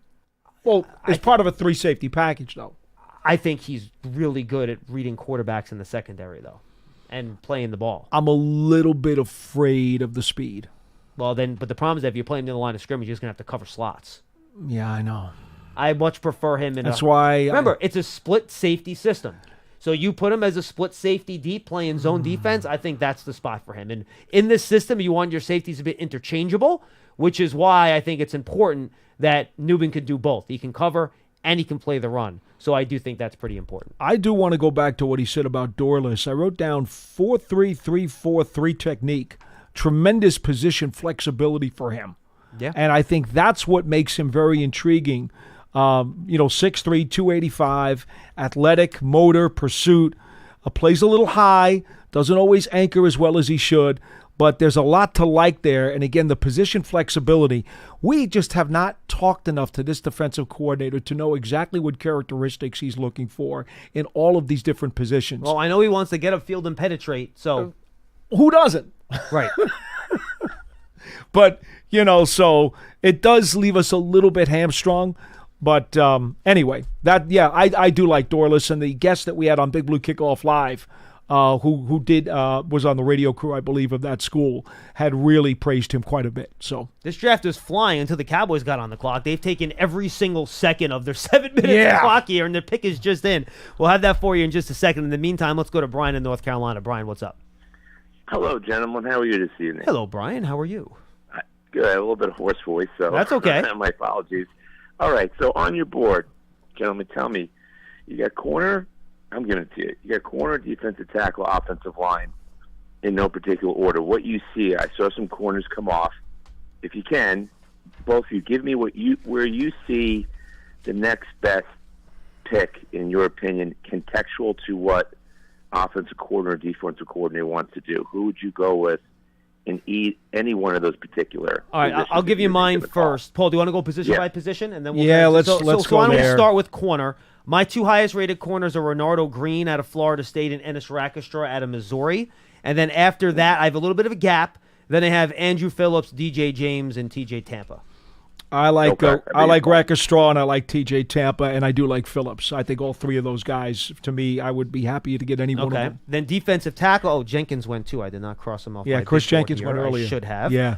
Well, it's part of a 3-safety package, though. I think he's really good at reading quarterbacks in the secondary, though, and playing the ball. I'm a little bit afraid of the speed. Well, but the problem is that if you're playing near the line of scrimmage, you're just going to have to cover slots. Yeah, I know. I much prefer him in That's why... Remember, it's a split safety system. So you put him as a split safety deep playing zone defense, I think that's the spot for him. And in this system, you want your safeties a bit interchangeable, which is why I think it's important that Nubin can do both. He can cover and he can play the run. So I do think that's pretty important. I do want to go back to what he said about Dorless. I wrote down 4-3-3-4-3 technique. Tremendous position flexibility for him. Yeah. And I think that's what makes him very intriguing. 6'3", 285, athletic, motor, pursuit, plays a little high, doesn't always anchor as well as he should, but there's a lot to like there. And again, the position flexibility. We just have not talked enough to this defensive coordinator to know exactly what characteristics he's looking for in all of these different positions. Well, I know he wants to get upfield and penetrate, so... Who doesn't? Right. But, so it does leave us a little bit hamstrung. But anyway, I do like Dorless, and the guest that we had on Big Blue Kickoff Live, who was on the radio crew, I believe, of that school, had really praised him quite a bit. So this draft is flying until the Cowboys got on the clock. They've taken every single second of their 7 minutes of clock here, and their pick is just in. We'll have that for you in just a second. In the meantime, let's go to Brian in North Carolina. Brian, what's up? Hello, gentlemen. How are you this evening? Hello, Brian. How are you? Good. I have a little bit of hoarse voice, so that's okay. My apologies. All right, so on your board, gentlemen, tell me, you got corner, I'm giving it to you. You got corner, defensive tackle, offensive line, in no particular order. What you see, I saw some corners come off. If you can, both of you, give me where you see the next best pick, in your opinion, contextual to what offensive coordinator or defensive coordinator wants to do. Who would you go with in any one of those particular All right, I'll give you mine first. Paul, do you want to go position by position? And then let's go why don't we there. start with corner. My 2 highest rated corners are Renardo Green out of Florida State and Ennis Rackestra out of Missouri. And then after that, I have a little bit of a gap. Then I have Andru Phillips, DJ James, and TJ Tampa. I like Rackestra and I like TJ Tampa, and I do like Phillips. I think all 3 of those guys, to me, I would be happy to get any one of them. Then defensive tackle. Oh, Jenkins went too. I did not cross him off. Yeah, my Chris big board Jenkins here. went earlier. I should have. Yeah.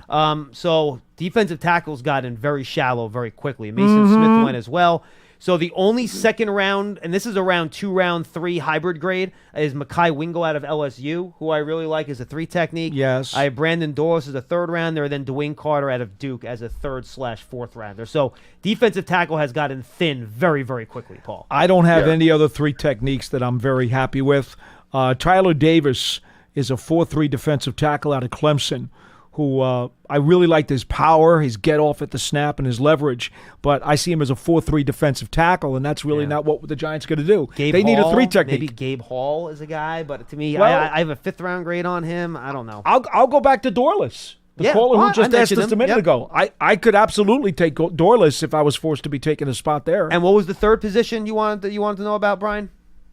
So defensive tackles got in very shallow very quickly. Mason Smith went as well. So the only second round, and this is a round 2, round 3 hybrid grade, is Mekhi Wingo out of LSU, who I really like as a 3 technique. Yes. I have Brandon Doris as a 3rd rounder, and then Dwayne Carter out of Duke as a 3rd/4th rounder. So defensive tackle has gotten thin very, very quickly, Paul. I don't have any other 3 techniques that I'm very happy with. Tyler Davis is a 4-3 defensive tackle out of Clemson, who I really liked his power, his get off at the snap, and his leverage. But I see him as a 4-3 defensive tackle, and that's really not what the Giants are going to do. They need a 3 technique. Maybe Gabe Hall is a guy, but to me, Well, I have a 5th round grade on him. I don't know. I'll go back to Dorless, the caller who just asked us a minute ago. I could absolutely take Dorless if I was forced to be taking a spot there. And what was the 3rd position you wanted to know about, Brian?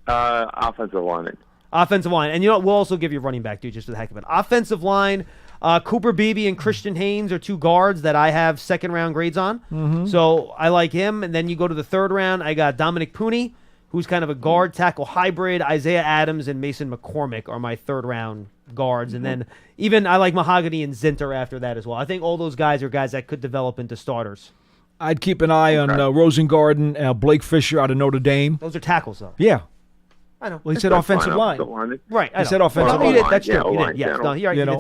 Offensive lineman. Offensive line. And you know what? We'll also give you running back, dude, just for the heck of it. Offensive line, Cooper Beebe and Christian Haynes are 2 guards that I have 2nd round grades on. So I like him. And then you go to the 3rd round, I got Dominic Pooney, who's kind of a guard tackle hybrid. Isaiah Adams and Mason McCormick are my 3rd round guards. And then even I like Mahogany and Zinter after that as well. I think all those guys are guys that could develop into starters. I'd keep an eye on Rosengarten, Blake Fisher out of Notre Dame. Those are tackles, though. Yeah. I know. Well, he said offensive line. Right. He said offensive line. That's true. No, you're right. You know,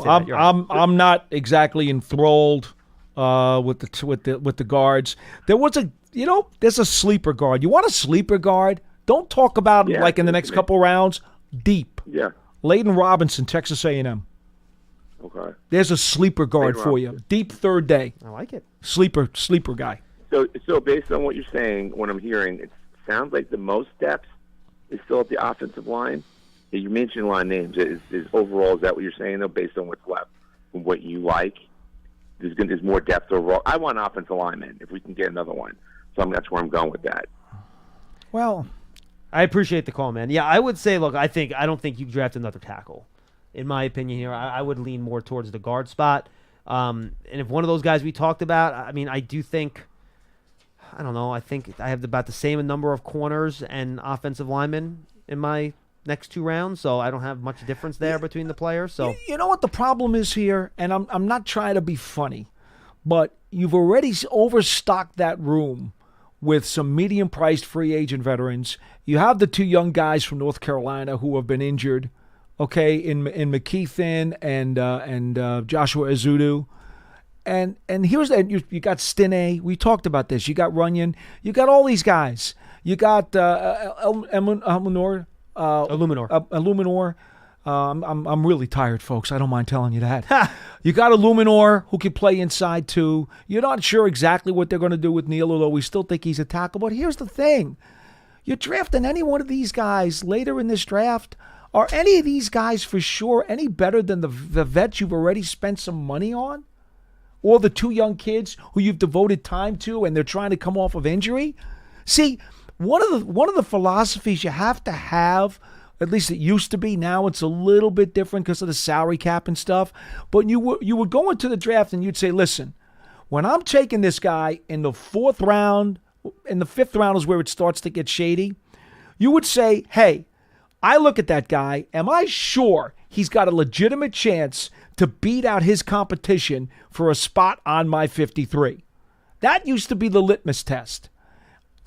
I'm not exactly enthralled with the guards. There's a sleeper guard. You want a sleeper guard? Don't talk about like in the next couple rounds. Deep. Yeah. Leighton Robinson, Texas A&M. Okay. There's a sleeper guard for you. Deep 3rd day. I like it. Sleeper guy. So based on what you're saying, what I'm hearing, it sounds like the most depth is still at the offensive line. You mentioned a lot of names. Is overall, is that what you're saying, though, based on what's left and what you like? There's more depth overall. I want an offensive lineman if we can get another one. So that's where I'm going with that. Well, I appreciate the call, man. Yeah, I would say, look, I don't think you draft another tackle. In my opinion here, I would lean more towards the guard spot. And if one of those guys we talked about, I mean, I do think, I don't know, I think I have about the same number of corners and offensive linemen in my next 2 rounds, so I don't have much difference there between the players. So you know what the problem is here, and I'm not trying to be funny, but you've already overstocked that room with some medium-priced free agent veterans. You have the 2 young guys from North Carolina who have been injured, okay, in McKeithen and Joshua Azudu. And here's that. You got Stinney. We talked about this. You got Runyon. You got all these guys. You got Illuminor. I'm really tired, folks. I don't mind telling you that. You got Illuminor who can play inside too. You're not sure exactly what they're going to do with Neal, although we still think he's a tackle. But here's the thing. You're drafting any one of these guys later in this draft. Are any of these guys for sure any better than the vets you've already spent some money on? Or the 2 young kids who you've devoted time to and they're trying to come off of injury? See, one of the philosophies you have to have, at least it used to be, now it's a little bit different because of the salary cap and stuff, but you would go into the draft and you'd say, listen, when I'm taking this guy in the 4th round, in the 5th round is where it starts to get shady, you would say, hey, I look at that guy, am I sure he's got a legitimate chance to beat out his competition for a spot on my 53? That used to be the litmus test.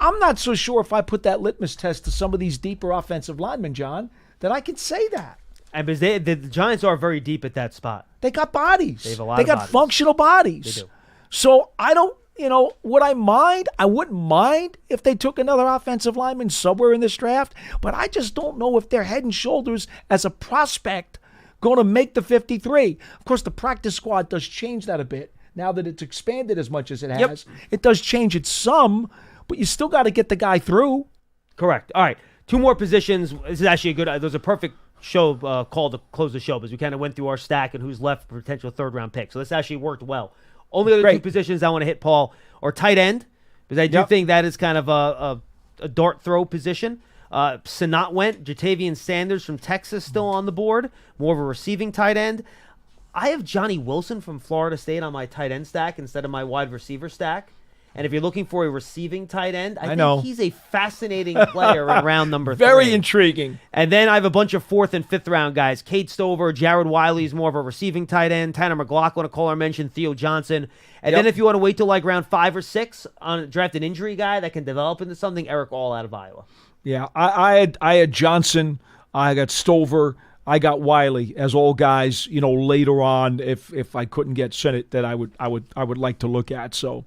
I'm not so sure if I put that litmus test to some of these deeper offensive linemen, John, that I can say that. And because the Giants are very deep at that spot. They got bodies. They have a lot They of got bodies. functional bodies. They do. So I don't, would I mind? I wouldn't mind if they took another offensive lineman somewhere in this draft, but I just don't know if they're head and shoulders as a prospect going to make the 53. Of course, the practice squad does change that a bit now that it's expanded as much as it has. Yep. It does change it some, but you still got to get the guy through. Correct. All right. 2 more positions. This is actually a good. There's a perfect show call to close the show because we kind of went through our stack and who's left for potential 3rd round pick. So this actually worked well. Only other 2 positions I want to hit, Paul, are tight end, because I do think that is kind of a dart throw position. Sanat went. Jatavian Sanders from Texas still on the board. More of a receiving tight end. I have Johnny Wilson from Florida State on my tight end stack instead of my wide receiver stack. And if you're looking for a receiving tight end, I think he's a fascinating player in round number 3. Very intriguing. And then I have a bunch of 4th and 5th round guys. Kate Stover, Jared Wiley is more of a receiving tight end. Tanner McLaughlin, a caller mentioned, Theo Johnson. And then if you want to wait till like round 5 or 6 on draft an injury guy that can develop into something, Eric All out of Iowa. Yeah, I had Johnson, I got Stover, I got Wiley as all guys, later on if I couldn't get Senate that I would like to look at. So,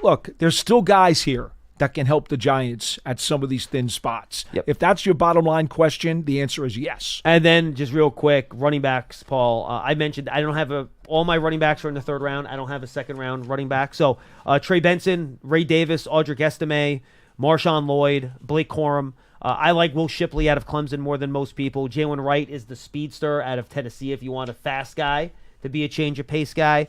look, there's still guys here that can help the Giants at some of these thin spots. Yep. If that's your bottom line question, the answer is yes. And then just real quick, running backs, Paul. I mentioned I don't have all my running backs are in the 3rd round. I don't have a 2nd round running back. So Trey Benson, Ray Davis, Audric Estime, Marshawn Lloyd, Blake Corum. I like Will Shipley out of Clemson more than most people. Jalen Wright is the speedster out of Tennessee if you want a fast guy to be a change of pace guy.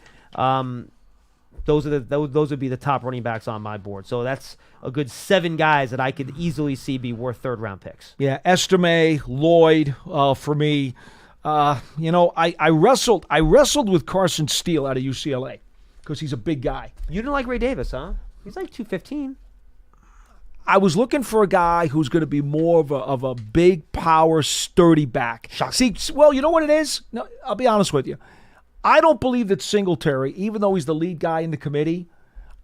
Those would be the top running backs on my board. So that's a good 7 guys that I could easily see be worth 3rd round picks. Yeah, Estime, Lloyd, for me. I wrestled with Carson Steele out of UCLA because he's a big guy. You didn't like Ray Davis, huh? He's like 215. I was looking for a guy who's going to be more of a big power, sturdy back. See, well, you know what it is? No, I'll be honest with you. I don't believe that Singletary, even though he's the lead guy in the committee,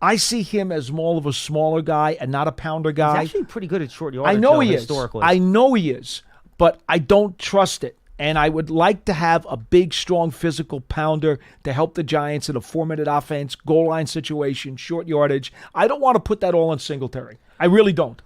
I see him as more of a smaller guy and not a pounder guy. He's actually pretty good at short yardage. I know he historically. is. I know he is, but I don't trust it. And I would like to have a big, strong, physical pounder to help the Giants in a 4-minute offense, goal line situation, short yardage. I don't want to put that all on Singletary. I really don't.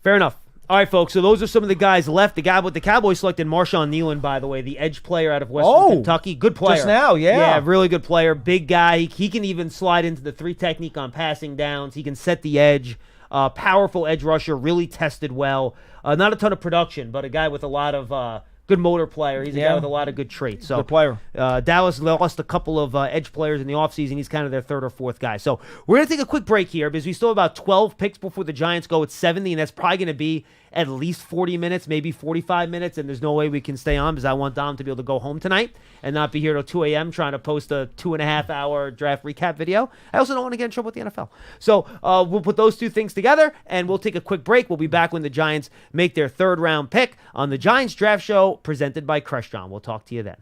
Fair enough. All right, folks, so those are some of the guys left. The guy with the Cowboys selected Marshawn Nealon, by the way, the edge player out of Western Kentucky. Good player. Just now, yeah. Yeah, really good player. Big guy. He can even slide into the 3 technique on passing downs. He can set the edge. Powerful edge rusher, really tested well. Not a ton of production, but a guy with a lot of good motor player. He's a guy with a lot of good traits. So, good player. Dallas lost a couple of edge players in the offseason. He's kind of their 3rd or 4th guy. So we're going to take a quick break here because we still have about 12 picks before the Giants go at 70, and that's probably going to be at least 40 minutes, maybe 45 minutes, and there's no way we can stay on because I want Dom to be able to go home tonight and not be here till 2 a.m. trying to post a 2.5-hour draft recap video. I also don't want to get in trouble with the NFL. So we'll put those 2 things together, and we'll take a quick break. We'll be back when the Giants make their 3rd round pick on the Giants Draft Show presented by Crestron. We'll talk to you then.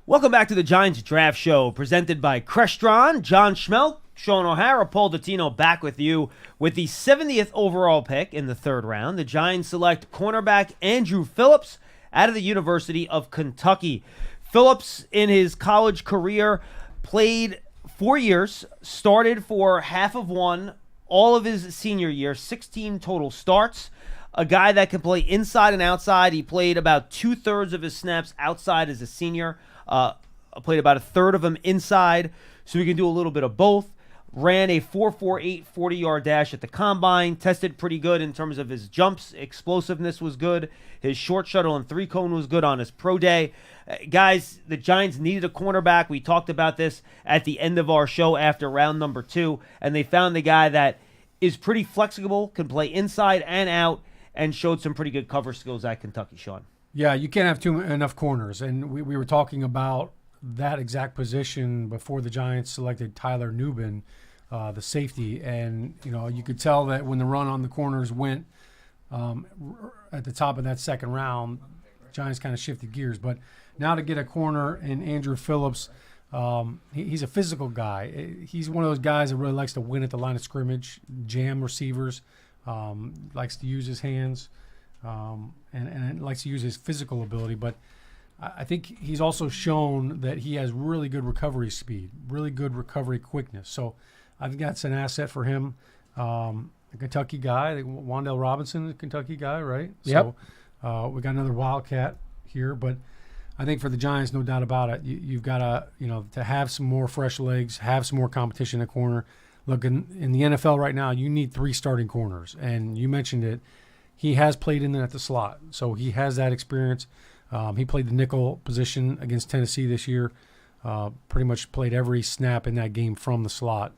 Welcome back to the Giants Draft Show, presented by Crestron. John Schmeelk, Shaun O'Hara Paul Dottino back with you with the 70th overall pick in the third round. The Giants select cornerback Andru Phillips out of the University of Kentucky. Phillips, in his college career, played 4 years, started for half of one, all of his senior year, 16 total starts. A guy that can play inside and outside. He played about 2/3 of his snaps outside as a senior. Played about 1/3 of them inside, so he can do a little bit of both. Ran a 4.48 40-yard dash at the combine. Tested pretty good in terms of his jumps. Explosiveness was good. His short shuttle and three-cone was good on his pro day. Guys, the Giants needed a cornerback. We talked about this at the end of our show after round number 2, and they found the guy that is pretty flexible, can play inside and out, and showed some pretty good cover skills at Kentucky, Shaun. Yeah, you can't have enough corners. And we were talking about that exact position before the Giants selected Tyler Nubin, the safety. And, you could tell that when the run on the corners went at the top of that second round, Giants kind of shifted gears. But now to get a corner in Andru Phillips, he's a physical guy. He's one of those guys that really likes to win at the line of scrimmage, jam receivers, likes to use his hands, and likes to use his physical ability. But I think he's also shown that he has really good recovery speed, really good recovery quickness. So I think that's an asset for him. A Kentucky guy, Wan'Dale Robinson, a Kentucky guy, right? Yep. So we got another Wildcat here, but I think for the Giants, no doubt about it, you've got to have some more fresh legs, have some more competition at corner. Look, in the NFL right now, you need 3 starting corners, and you mentioned it. He has played in there at the slot, so he has that experience. He played the nickel position against Tennessee this year. Pretty much played every snap in that game from the slot,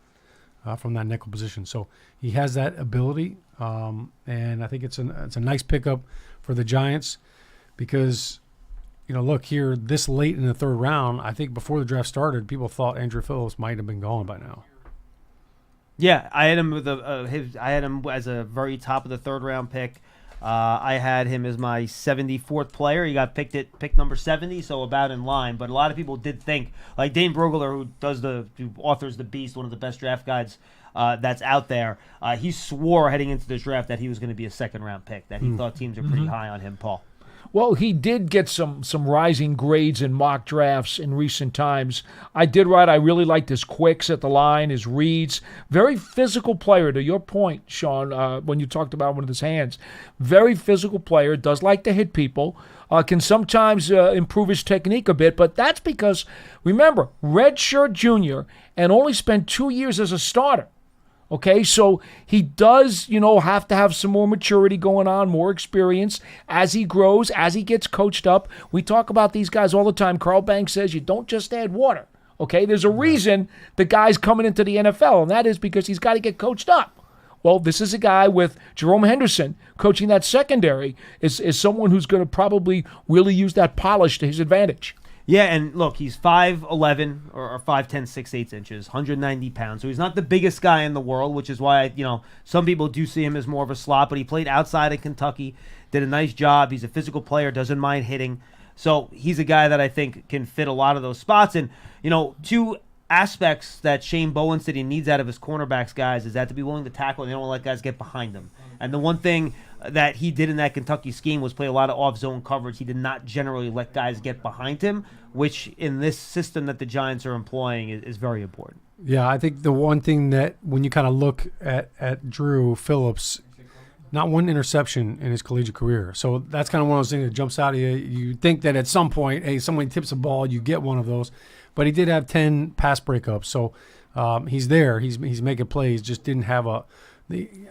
from that nickel position. So he has that ability, and I think it's a nice pickup for the Giants because, look here, this late in the third round, I think before the draft started, people thought Andru Phillips might have been gone by now. Yeah, I had him I had him as a very top of the third round pick. I had him as my 74th player. He got picked at pick number 70, so about in line. But a lot of people did think, like Dane Brugler, who authors The Beast, one of the best draft guides that's out there, he swore heading into this draft that he was going to be a second round pick, that he thought teams are pretty high on him, Paul. Well, he did get some rising grades in mock drafts in recent times. I did write I really liked his quicks at the line, his reads. Very physical player, to your point, Shaun, when you talked about one of his hands. Very physical player, does like to hit people, can sometimes improve his technique a bit, but that's because, remember, redshirt junior and only spent 2 years as a starter. Okay, so he does, have to have some more maturity going on, more experience as he grows, as he gets coached up. We talk about these guys all the time. Carl Banks says you don't just add water. Okay, there's a reason the guy's coming into the NFL, and that is because he's got to get coached up. Well, this is a guy with Jerome Henderson coaching that secondary, is someone who's going to probably really use that polish to his advantage. Yeah, and look, he's 5'11", or 5'10", 6'8" inches, 190 pounds. So he's not the biggest guy in the world, which is why, some people do see him as more of a slot. But he played outside in Kentucky, did a nice job. He's a physical player, doesn't mind hitting. So he's a guy that I think can fit a lot of those spots. And, 2 aspects that Shane Bowen said he needs out of his cornerbacks, guys, is that to be willing to tackle and they don't let guys get behind him. And the one thing that he did in that Kentucky scheme was play a lot of off-zone coverage. He did not generally let guys get behind him, which in this system that the Giants are employing is very important. Yeah, I think the one thing that when you kind of look at Drew Phillips, not one interception in his collegiate career. So that's kind of one of those things that jumps out of you. You think that at some point, hey, somebody tips a ball, you get one of those. But he did have 10 pass breakups. So he's there. He's making plays, just didn't have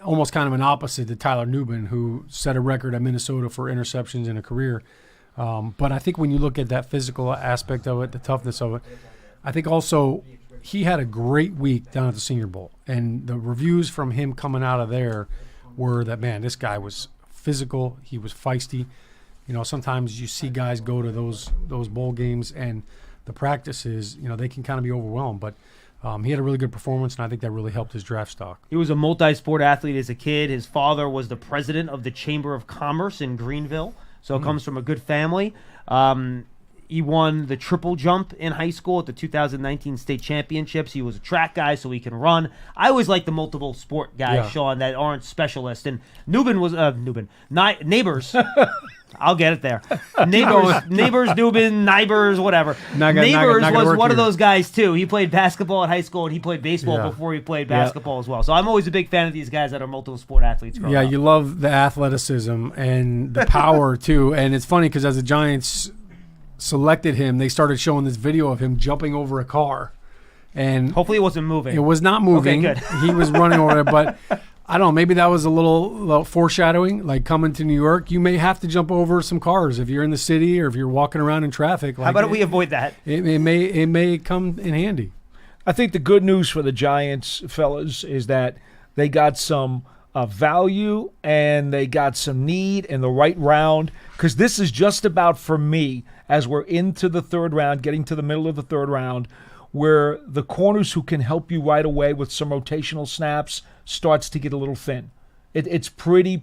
almost kind of an opposite to Tyler Nubin, who set a record at Minnesota for interceptions in a career. But I think when you look at that physical aspect of it, the toughness of it, I think also he had a great week down at the Senior Bowl. And the reviews from him coming out of there were that, man, this guy was physical. He was feisty. Sometimes you see guys go to those bowl games and the practices, they can kind of be overwhelmed. But he had a really good performance, and I think that really helped his draft stock. He was a multi-sport athlete as a kid. His father was the president of the Chamber of Commerce in Greenville, so it comes from a good family. He won the triple jump in high school at the 2019 state championships. He was a track guy, so he can run. I always like the multiple sport guys, Shaun, that aren't specialists. And Neighbors. I'll get it there. Neighbors, whatever. Neighbors was one of those guys, too. He played basketball in high school, and he played baseball before he played basketball as well. So I'm always a big fan of these guys that are multiple sport athletes. Yeah, you love the athleticism and the power, too. And it's funny because as the Giants selected him, they started showing this video of him jumping over a car. And hopefully it wasn't moving. It was not moving. Okay, good. He was running over it, but I don't know, maybe that was a little foreshadowing, like coming to New York. You may have to jump over some cars if you're in the city or if you're walking around in traffic. How about we avoid that? It may come in handy. I think the good news for the Giants, fellas, is that they got some value and they got some need in the right round, because this is just about, for me, as we're into the third round, getting to the middle of the third round, where the corners who can help you right away with some rotational snaps starts to get a little thin. It's pretty,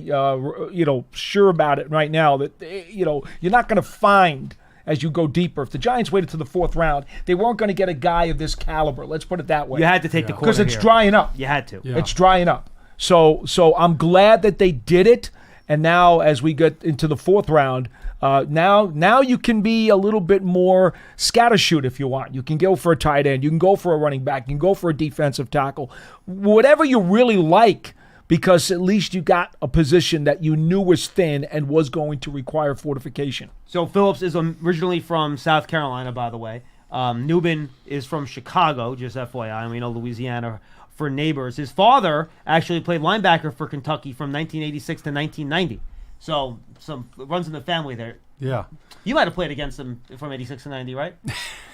sure about it right now that, you're not going to find as you go deeper. If the Giants waited to the fourth round, they weren't going to get a guy of this caliber. Let's put it that way. You had to take the corner because it's drying up. You had to. Yeah. It's drying up. So I'm glad that they did it. And now as we get into the fourth round, now you can be a little bit more scattershoot if you want. You can go for a tight end. You can go for a running back. You can go for a defensive tackle. Whatever you really like, because at least you got a position that you knew was thin and was going to require fortification. So Phillips is originally from South Carolina, by the way. Newbin is from Chicago, just FYI. And we know Louisiana for neighbors. His father actually played linebacker for Kentucky from 1986 to 1990. So some runs in the family there. Yeah. You might have played against him from 86 to 90, right?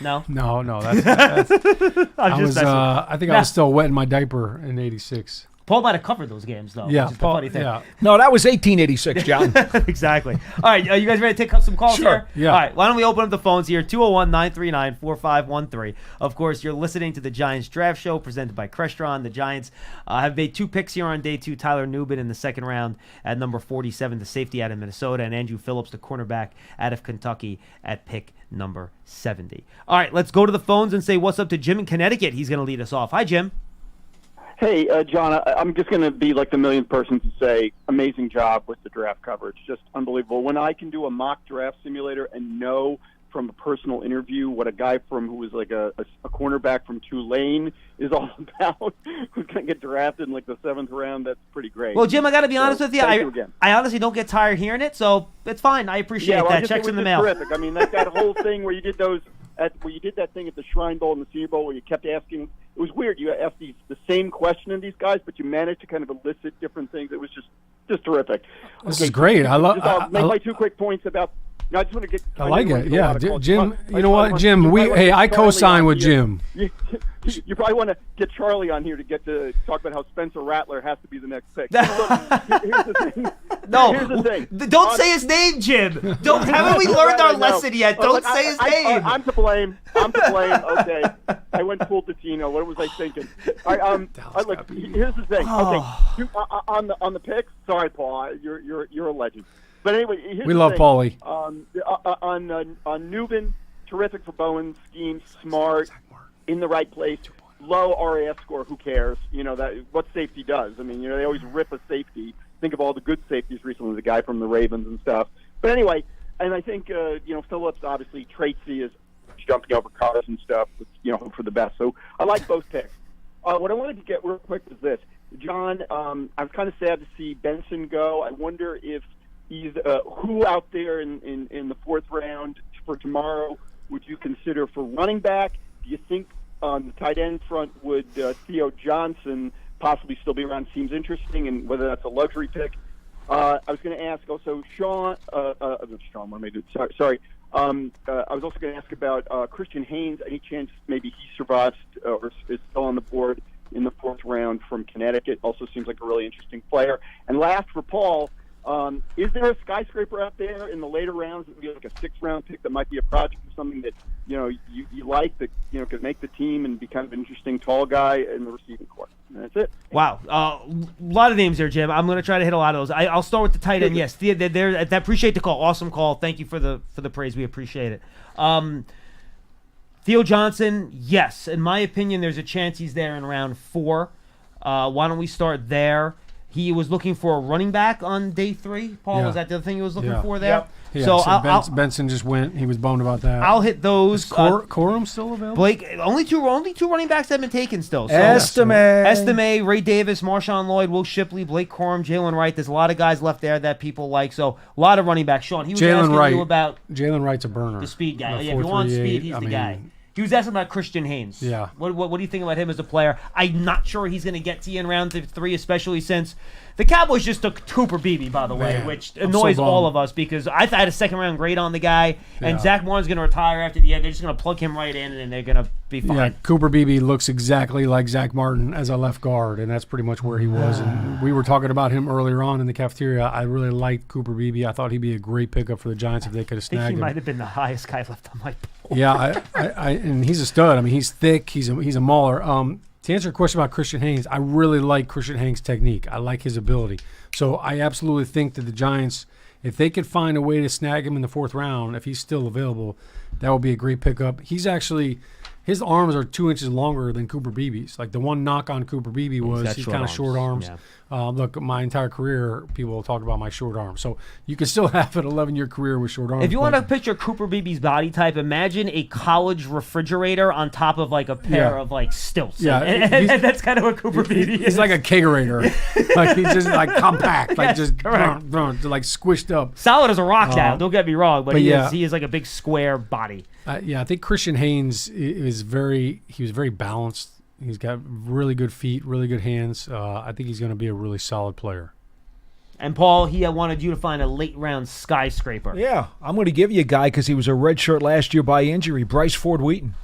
No? No. That's I think I was still wet in my diaper in 86. Paul might have covered those games, though. Yeah, which is the funny thing. Yeah. No, that was 1886, John. Exactly. All right, you guys ready to take up some calls here? Yeah. All right, why don't we open up the phones here, 201-939-4513. Of course, you're listening to the Giants Draft Show presented by Crestron. The Giants have made two picks here on day two. Tyler Newbin in the second round at number 47, the safety out of Minnesota, and Andru Phillips, the cornerback out of Kentucky at pick number 70. All right, let's go to the phones and say what's up to Jim in Connecticut. He's going to lead us off. Hi, Jim. Hey, John, I'm just going to be like the millionth person to say amazing job with the draft coverage. Just unbelievable. When I can do a mock draft simulator and know from a personal interview what a guy who was like a cornerback from Tulane is all about, who's going to get drafted in like the 7th round, that's pretty great. Well, Jim, I got to be honest with you. I honestly don't get tired hearing it, so it's fine. I appreciate that. Checks in the mail. Terrific. I mean, that whole thing where you did that thing at the Shrine Bowl and the Senior Bowl where you kept asking. It was weird. You asked the same question in these guys, but you managed to kind of elicit different things. It was just terrific. This is great. I'll make my 2 quick points about. I just want to get. I like it. Yeah, Jim. You know what, Jim? I co-sign with Jim. You probably want to get Charlie on here to get to talk about how Spencer Rattler has to be the next pick. Here's the thing. No, here's the thing. Don't say his name, Jim. Haven't we learned our lesson yet? Don't say his name. I'm to blame. Okay. I went full Dottino. What was I thinking? All right, look, here's the thing. Okay, on the picks. Sorry, Paul. You're a legend. But anyway, here's we the love thing. Paulie. On Newbin, terrific for Bowen, scheme, smart, in the right place, low RAS score. Who cares? What safety does. I mean, they always rip a safety. Think of all the good safeties recently, the guy from the Ravens and stuff. But anyway, and I think Phillips obviously Tracy is jumping over cars and stuff. Hope for the best. So I like both picks. What I wanted to get real quick is this, John. I was kind of sad to see Benson go. I wonder if he's who out there in the 4th round for tomorrow would you consider for running back? Do you think on the tight end front would Theo Johnson possibly still be around? Seems interesting, and whether that's a luxury pick. I was going to ask also Shaun. Shaun, what am I doing? Sorry. I was also going to ask about Christian Haynes. Any chance maybe he survives or is still on the board in the 4th round from Connecticut? Also seems like a really interesting player. And last for Paul. Is there a skyscraper out there in the later rounds that would be like a 6th round pick that might be a project or something that you you like that could make the team and be kind of an interesting tall guy in the receiving corps. And that's it. Wow, a lot of names there, Jim. I'm going to try to hit a lot of those. I'll start with the tight end. Yes, I appreciate the call. Awesome call. Thank you for the praise. We appreciate it. Theo Johnson, yes. In my opinion, there's a chance he's there in round 4. Why don't we start there? He was looking for a running back on day 3. Paul, was that the other thing he was looking for there? Yeah, so Benson just went. He was bummed about that. I'll hit those. Is Corum still available? Blake, only two running backs have been taken still. So Estime, Ray Davis, Marshawn Lloyd, Will Shipley, Blake Corum, Jalen Wright. There's a lot of guys left there that people like. So a lot of running backs. Sean, he was asking you about Jalen Wright's a burner. The speed guy. Yeah, if you want speed, he's the guy. He was asking about Christian Haynes. Yeah. What do you think about him as a player? I'm not sure he's going to get to you in round 3, especially since the Cowboys just took Cooper Beebe, by the way, which annoys all of us because I had a second-round grade on the guy, and Zach Warren's going to retire after the end. They're just going to plug him right in, and they're going to be fine. Yeah, Cooper Beebe looks exactly like Zach Martin as a left guard, and that's pretty much where he was. And we were talking about him earlier on in the cafeteria. I really liked Cooper Beebe. I thought he'd be a great pickup for the Giants if they could have snagged him. I think he might have been the highest guy left on my poll. Yeah, and he's a stud. I mean, he's thick. He's a mauler. To answer your question about Christian Haynes, I really like Christian Haynes' technique. I like his ability. So I absolutely think that the Giants, if they could find a way to snag him in the 4th round, if he's still available, that would be a great pickup. He's actually – his arms are 2 inches longer than Cooper Beebe's. Like the one knock on Cooper Beebe was he's kind of short arms. Yeah. Look, my entire career, people talk about my short arms. So you can still have an 11-year career with short arms. If you want to picture Cooper Beebe's body type, imagine a college refrigerator on top of like a pair of like stilts. Yeah, and that's kind of what Cooper Beebe is. He's like a kegerator. Like he's just like compact, like just like squished up. Solid as a rock now. Don't get me wrong, but he is like a big square body. I think Christian Haynes was very balanced. He's got really good feet, really good hands. I think he's going to be a really solid player. And Paul, he wanted you to find a late round skyscraper. Yeah, I'm going to give you a guy because he was a redshirt last year by injury. Bryce Ford Wheaton,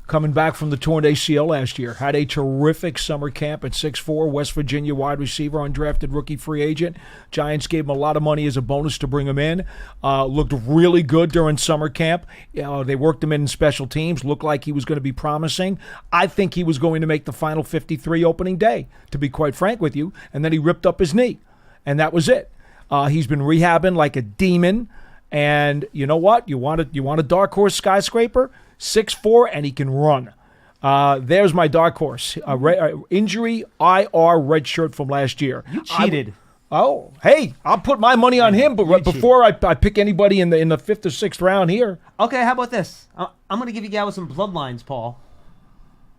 coming back from the torn ACL last year, had a terrific summer camp at 6'4", West Virginia wide receiver, undrafted rookie free agent. Giants gave him a lot of money as a bonus to bring him in. Looked really good during summer camp. They worked him in special teams. Looked like he was going to be promising. I think he was going to make the final 53 opening day, to be quite frank with you. And then he ripped up his knee, and that was it. He's been rehabbing like a demon. And you know what? You want a dark horse skyscraper? 6'4", and he can run. There's my dark horse. Injury IR red shirt from last year. You cheated. Hey, I'll put my money on him, but before I pick anybody in the 5th or 6th round here. Okay, how about this? I'm going to give you a guy with some bloodlines, Paul.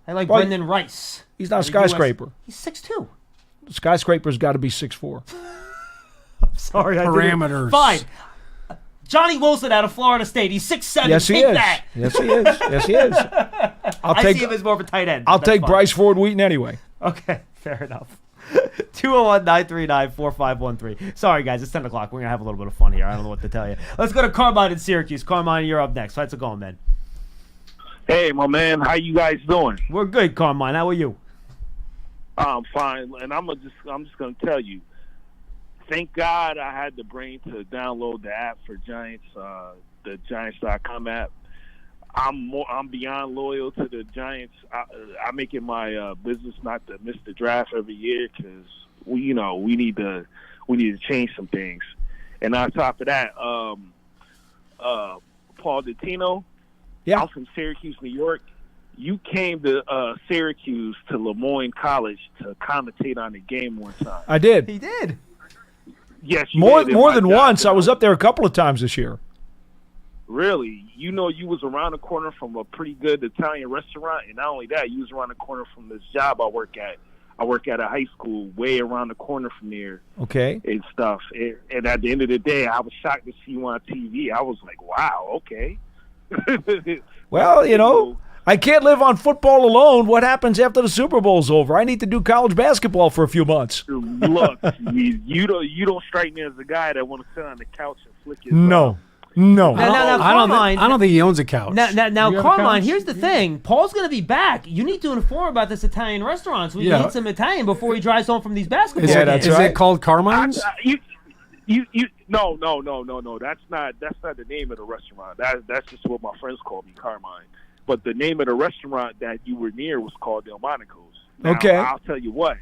I like Brendan Rice. He's not a skyscraper. He's 6'2". The skyscraper's got to be 6'4". I'm sorry. Parameters. Fine. Johnny Wilson out of Florida State. He's 6'7". Yes, he is. That. Yes, he is. Yes, he is. I see him as more of a tight end. I'll take Bryce Ford Wheaton anyway. Okay, fair enough. 201-939-4513. Sorry, guys. It's 10 o'clock. We're going to have a little bit of fun here. I don't know what to tell you. Let's go to Carmine in Syracuse. Carmine, you're up next. How's it going, man? Hey, my man. How you guys doing? We're good, Carmine. How are you? I'm fine. And I'm just going to tell you. Thank God I had the brain to download the app for Giants, the Giants.com app. I'm beyond loyal to the Giants. I make it my business not to miss the draft every year because we need to change some things. And on top of that, Paul Dottino, I'm from Syracuse, New York. You came to Syracuse to Lemoyne College to commentate on the game one time. I did. He did. Yes, more than once. I was up there a couple of times this year. Really? You was around the corner from a pretty good Italian restaurant, and not only that, you was around the corner from this job I work at. I work at a high school way around the corner from there. Okay. And stuff. And at the end of the day, I was shocked to see you on TV. I was like, wow, okay. Well, I can't live on football alone. What happens after the Super Bowl's over? I need to do college basketball for a few months. Look, you don't strike me as the guy that want to sit on the couch and flick his No. I don't think he owns a couch. Now Carmine, here's the thing. Paul's going to be back. You need to inform about this Italian restaurant so we can eat some Italian before he drives home from these basketball games. Is it called Carmine's? No. That's not the name of the restaurant. That's just what my friends call me, Carmine. but the name of the restaurant that you were near was called Delmonico's. Now, Okay. I'll tell you what.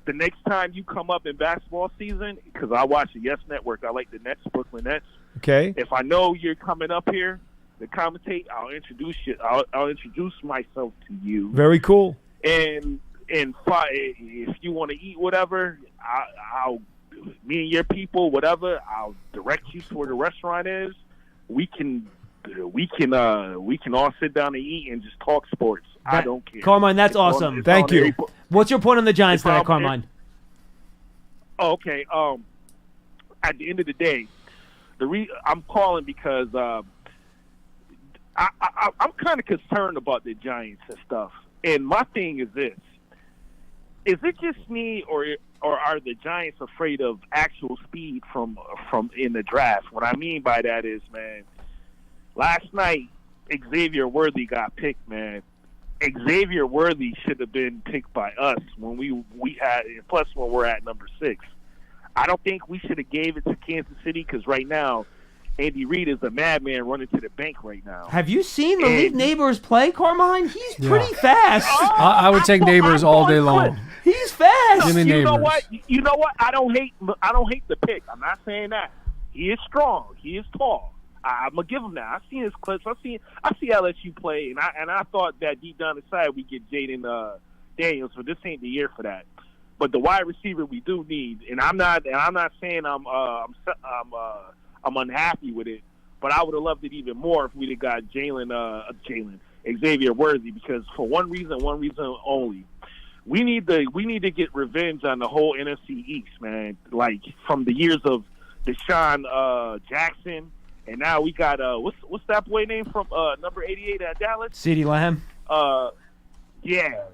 The next time you come up in basketball season, because I watch the Yes Network, I like the Nets, Brooklyn Nets. Okay. If I know you're coming up here to commentate, I'll introduce you. I'll introduce myself to you. Very cool. And if you want to eat whatever, I'll me and your people, whatever, I'll direct you to where the restaurant is. We can all sit down and eat and just talk sports. I don't care. Carmine, that's awesome. Thank you. What's your point on the Giants tonight, Carmine? Oh, okay. At the end of the day, I'm calling because I'm kind of concerned about the Giants and stuff. And my thing is this: is it just me, or are the Giants afraid of actual speed from in the draft? What I mean by that is, man, last night Xavier Worthy got picked, man. Xavier Worthy should have been picked by us when we had, plus when we're at number 6. I don't think we should have gave it to Kansas City because right now Andy Reid is a madman running to the bank right now. Have you seen Malik Neighbors play, Carmine? He's pretty fast. I would take Neighbors all day long. He's fast. Give me You know Neighbors. what? You know what? I don't hate the pick. I'm not saying that. He is strong. He is tall. I'm gonna give him that. I've seen his clips. I see LSU play, and I thought that deep down inside we get Jaden Daniels, but this ain't the year for that. But the wide receiver we do need, and I'm not saying I'm unhappy with it, but I would have loved it even more if we'd have got Xavier Worthy, because for one reason only. We need to get revenge on the whole NFC East, man. Like from the years of Deshaun Jackson. And now we got what's that boy name from number 88 at Dallas? CeeDee Lamb. Yeah.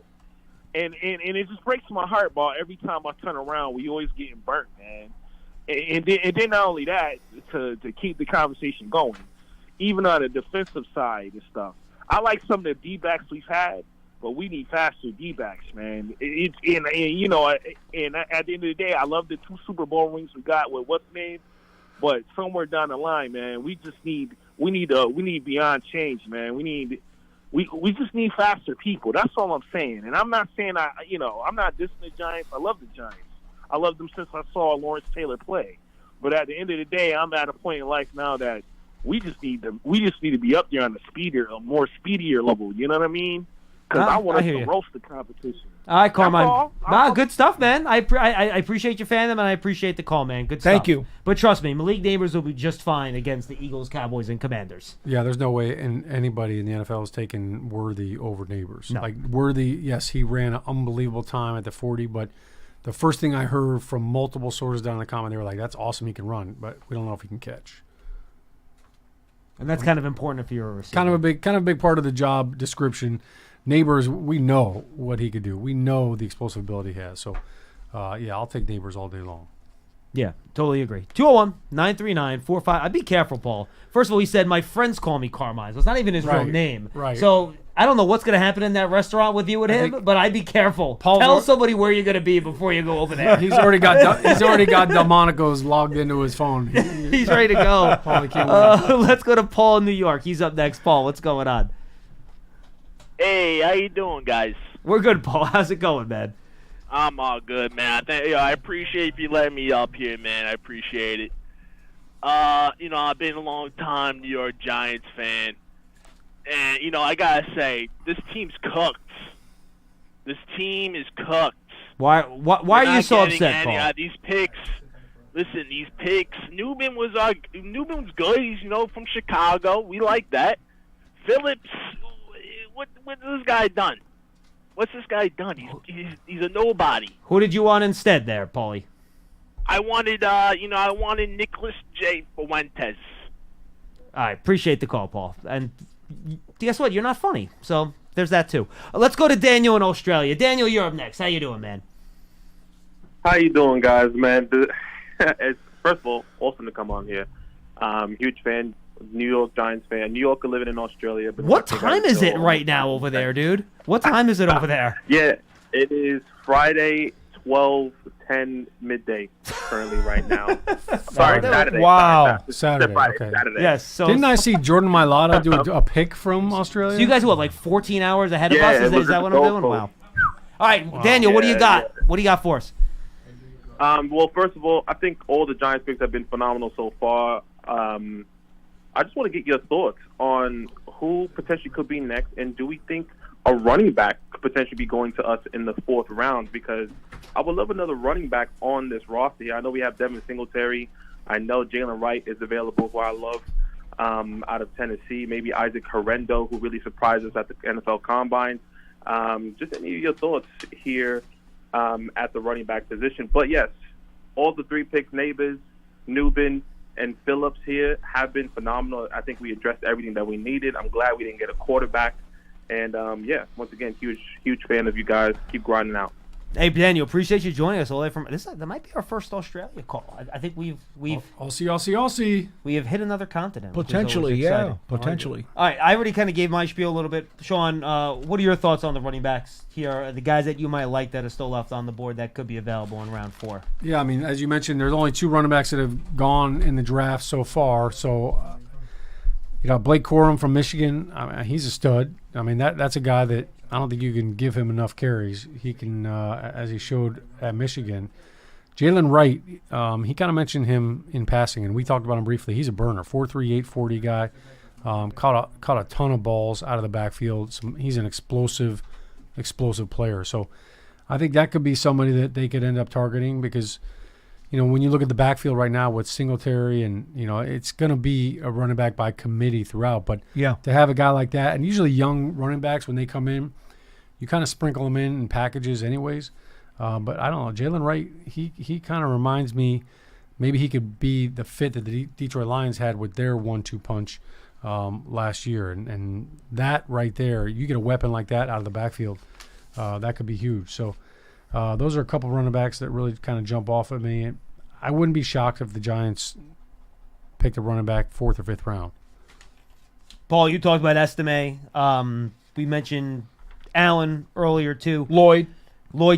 And it just breaks my heart, ball. Every time I turn around, we always getting burnt, man. And then not only that, to keep the conversation going, even on the defensive side and stuff. I like some of the D-backs we've had, but we need faster D-backs, man. And at the end of the day, I love the 2 Super Bowl rings we got with what's name. But somewhere down the line, man, we need beyond change, man. We just need faster people. That's all I'm saying. And I'm not saying I'm not dissing the Giants. I love the Giants. I love them since I saw Lawrence Taylor play. But at the end of the day, I'm at a point in life now that we just need to be up there on a more speedier level. You know what I mean? Because I want us to roast the competition. All right, Carmine. That's all. Good stuff, man. I appreciate your fandom, and I appreciate the call, man. Good stuff. Thank you. But trust me, Malik Neighbors will be just fine against the Eagles, Cowboys, and Commanders. Yeah, there's no way anybody in the NFL is taking Worthy over Neighbors. No. Like Worthy, yes, he ran an unbelievable time at the 40, but the first thing I heard from multiple sources down in the comment, they were like, "That's awesome, he can run, but we don't know if he can catch." And that's kind of important if you're a receiver. Kind of a big part of the job description. Neighbors, we know what he could do. We know the explosive ability he has. So, yeah, I'll take Neighbors all day long. Yeah, totally agree. 201-939-45. I'd be careful, Paul. First of all, he said, my friends call me Carmine. So it's not even his real name. Right. So I don't know what's going to happen in that restaurant with you and him, but I'd be careful. Tell somebody where you're going to be before you go over there. He's already got Delmonico's logged into his phone. He's ready to go. Paul, he can't wait. Let's go to Paul in New York. He's up next. Paul, what's going on? Hey, how you doing, guys? We're good, Paul. How's it going, man? I'm all good, man. I appreciate you letting me up here, man. I appreciate it. I've been a long time New York Giants fan, and I gotta say, this team's cooked. This team is cooked. Why are you so upset, Paul? These picks. Listen, these picks. Newman was good. He's from Chicago. We like that. Phillips. What's this guy done? What's this guy done? He's a nobody. Who did you want instead there, Paulie? I wanted Nicholas J. Fuentes. All right, appreciate the call, Paul. And guess what? You're not funny. So there's that too. Let's go to Daniel in Australia. Daniel, you're up next. How you doing, man? How you doing, guys, man? It's, first of all, awesome to come on here. Huge fan. New York Giants fan. New Yorker living in Australia. But what time is it right now over there, dude? What time is it over there? Yeah, it is Friday, 12:10 10 midday currently right now. Sorry, Saturday. Wow. Saturday. Friday, Okay. Saturday. Yes. So Didn't I see Jordan Mailata do a pick from Australia? So you guys, what, like 14 hours ahead of Yeah, us? it Is was that a what I'm doing? Gold Wow. All right, Daniel, what do you got? What do you got for us? Well, first of all, I think all the Giants picks have been phenomenal so far. I just want to get your thoughts on who potentially could be next, and do we think a running back could potentially be going to us in the 4th round? Because I would love another running back on this roster here. I know we have Devin Singletary. I know Jalen Wright is available, who I love, out of Tennessee. Maybe Isaac Herendo, who really surprised us at the NFL Combine. Just any of your thoughts here at the running back position. But yes, all the 3 picks, Neighbors, Nubin, and Phillips here have been phenomenal. I think we addressed everything that we needed. I'm glad we didn't get a quarterback. And, once again, huge fan of you guys. Keep grinding out. Hey, Daniel, appreciate you joining us all the way from this. That might be our first Australia call. I think we've Aussie. We have hit another continent. which is always Potentially, exciting. yeah. Potentially. All right, I already kind of gave my spiel a little bit. Sean, what are your thoughts on the running backs here? The guys that you might like that are still left on the board that could be available in round 4. Yeah, I mean, as you mentioned, there's only 2 running backs that have gone in the draft so far. So, you got Blake Corum from Michigan. I mean, he's a stud. I mean, that's a guy that I don't think you can give him enough carries. He can, as he showed at Michigan. Jalen Wright, he kind of mentioned him in passing, and we talked about him briefly. He's a burner, 4.38 840 guy. Caught a ton of balls out of the backfield. He's an explosive player. So I think that could be somebody that they could end up targeting because, when you look at the backfield right now with Singletary and, it's going to be a running back by committee throughout. But Yeah. to have a guy like that, and usually young running backs, when they come in, you kind of sprinkle them in packages anyways. But I don't know. Jalen Wright, he kind of reminds me maybe he could be the fit that the Detroit Lions had with their 1-2 punch last year. And that right there, you get a weapon like that out of the backfield, that could be huge. So those are a couple running backs that really kind of jump off at me. I wouldn't be shocked if the Giants picked a running back 4th or 5th round. Paul, you talked about Estime. We mentioned Allen earlier, too. Lloyd,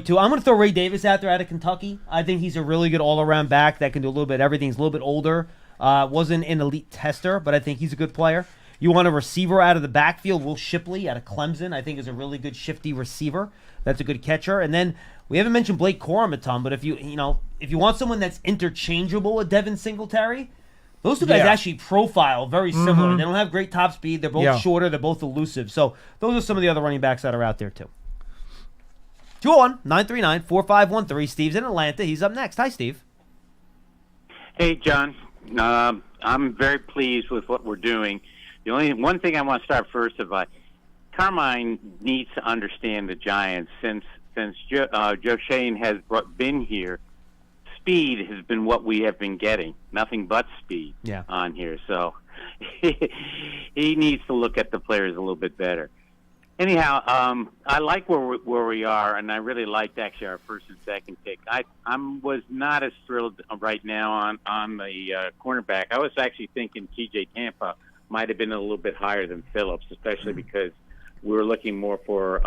too. I'm going to throw Ray Davis out there out of Kentucky. I think he's a really good all-around back that can do a little bit of everything. He's a little bit older. Wasn't an elite tester, but I think he's a good player. You want a receiver out of the backfield. Will Shipley out of Clemson, I think, is a really good shifty receiver. That's a good catcher. And then we haven't mentioned Blake Corum a ton, but if you want someone that's interchangeable with Devin Singletary, those two guys actually profile very similar. Mm-hmm. They don't have great top speed. They're both shorter. They're both elusive. So those are some of the other running backs that are out there, too. 201-939-4513. Steve's in Atlanta. He's up next. Hi, Steve. Hey, John. I'm very pleased with what we're doing. The only one thing I want to start first about, Carmine needs to understand the Giants. Since Joe Shane has been here, speed has been what we have been getting. Nothing but speed on here. So he needs to look at the players a little bit better. Anyhow, I like where we are, and I really liked actually our first and second pick. I was not as thrilled right now on the cornerback. I was actually thinking T.J. Tampa might have been a little bit higher than Phillips, especially because we were looking more for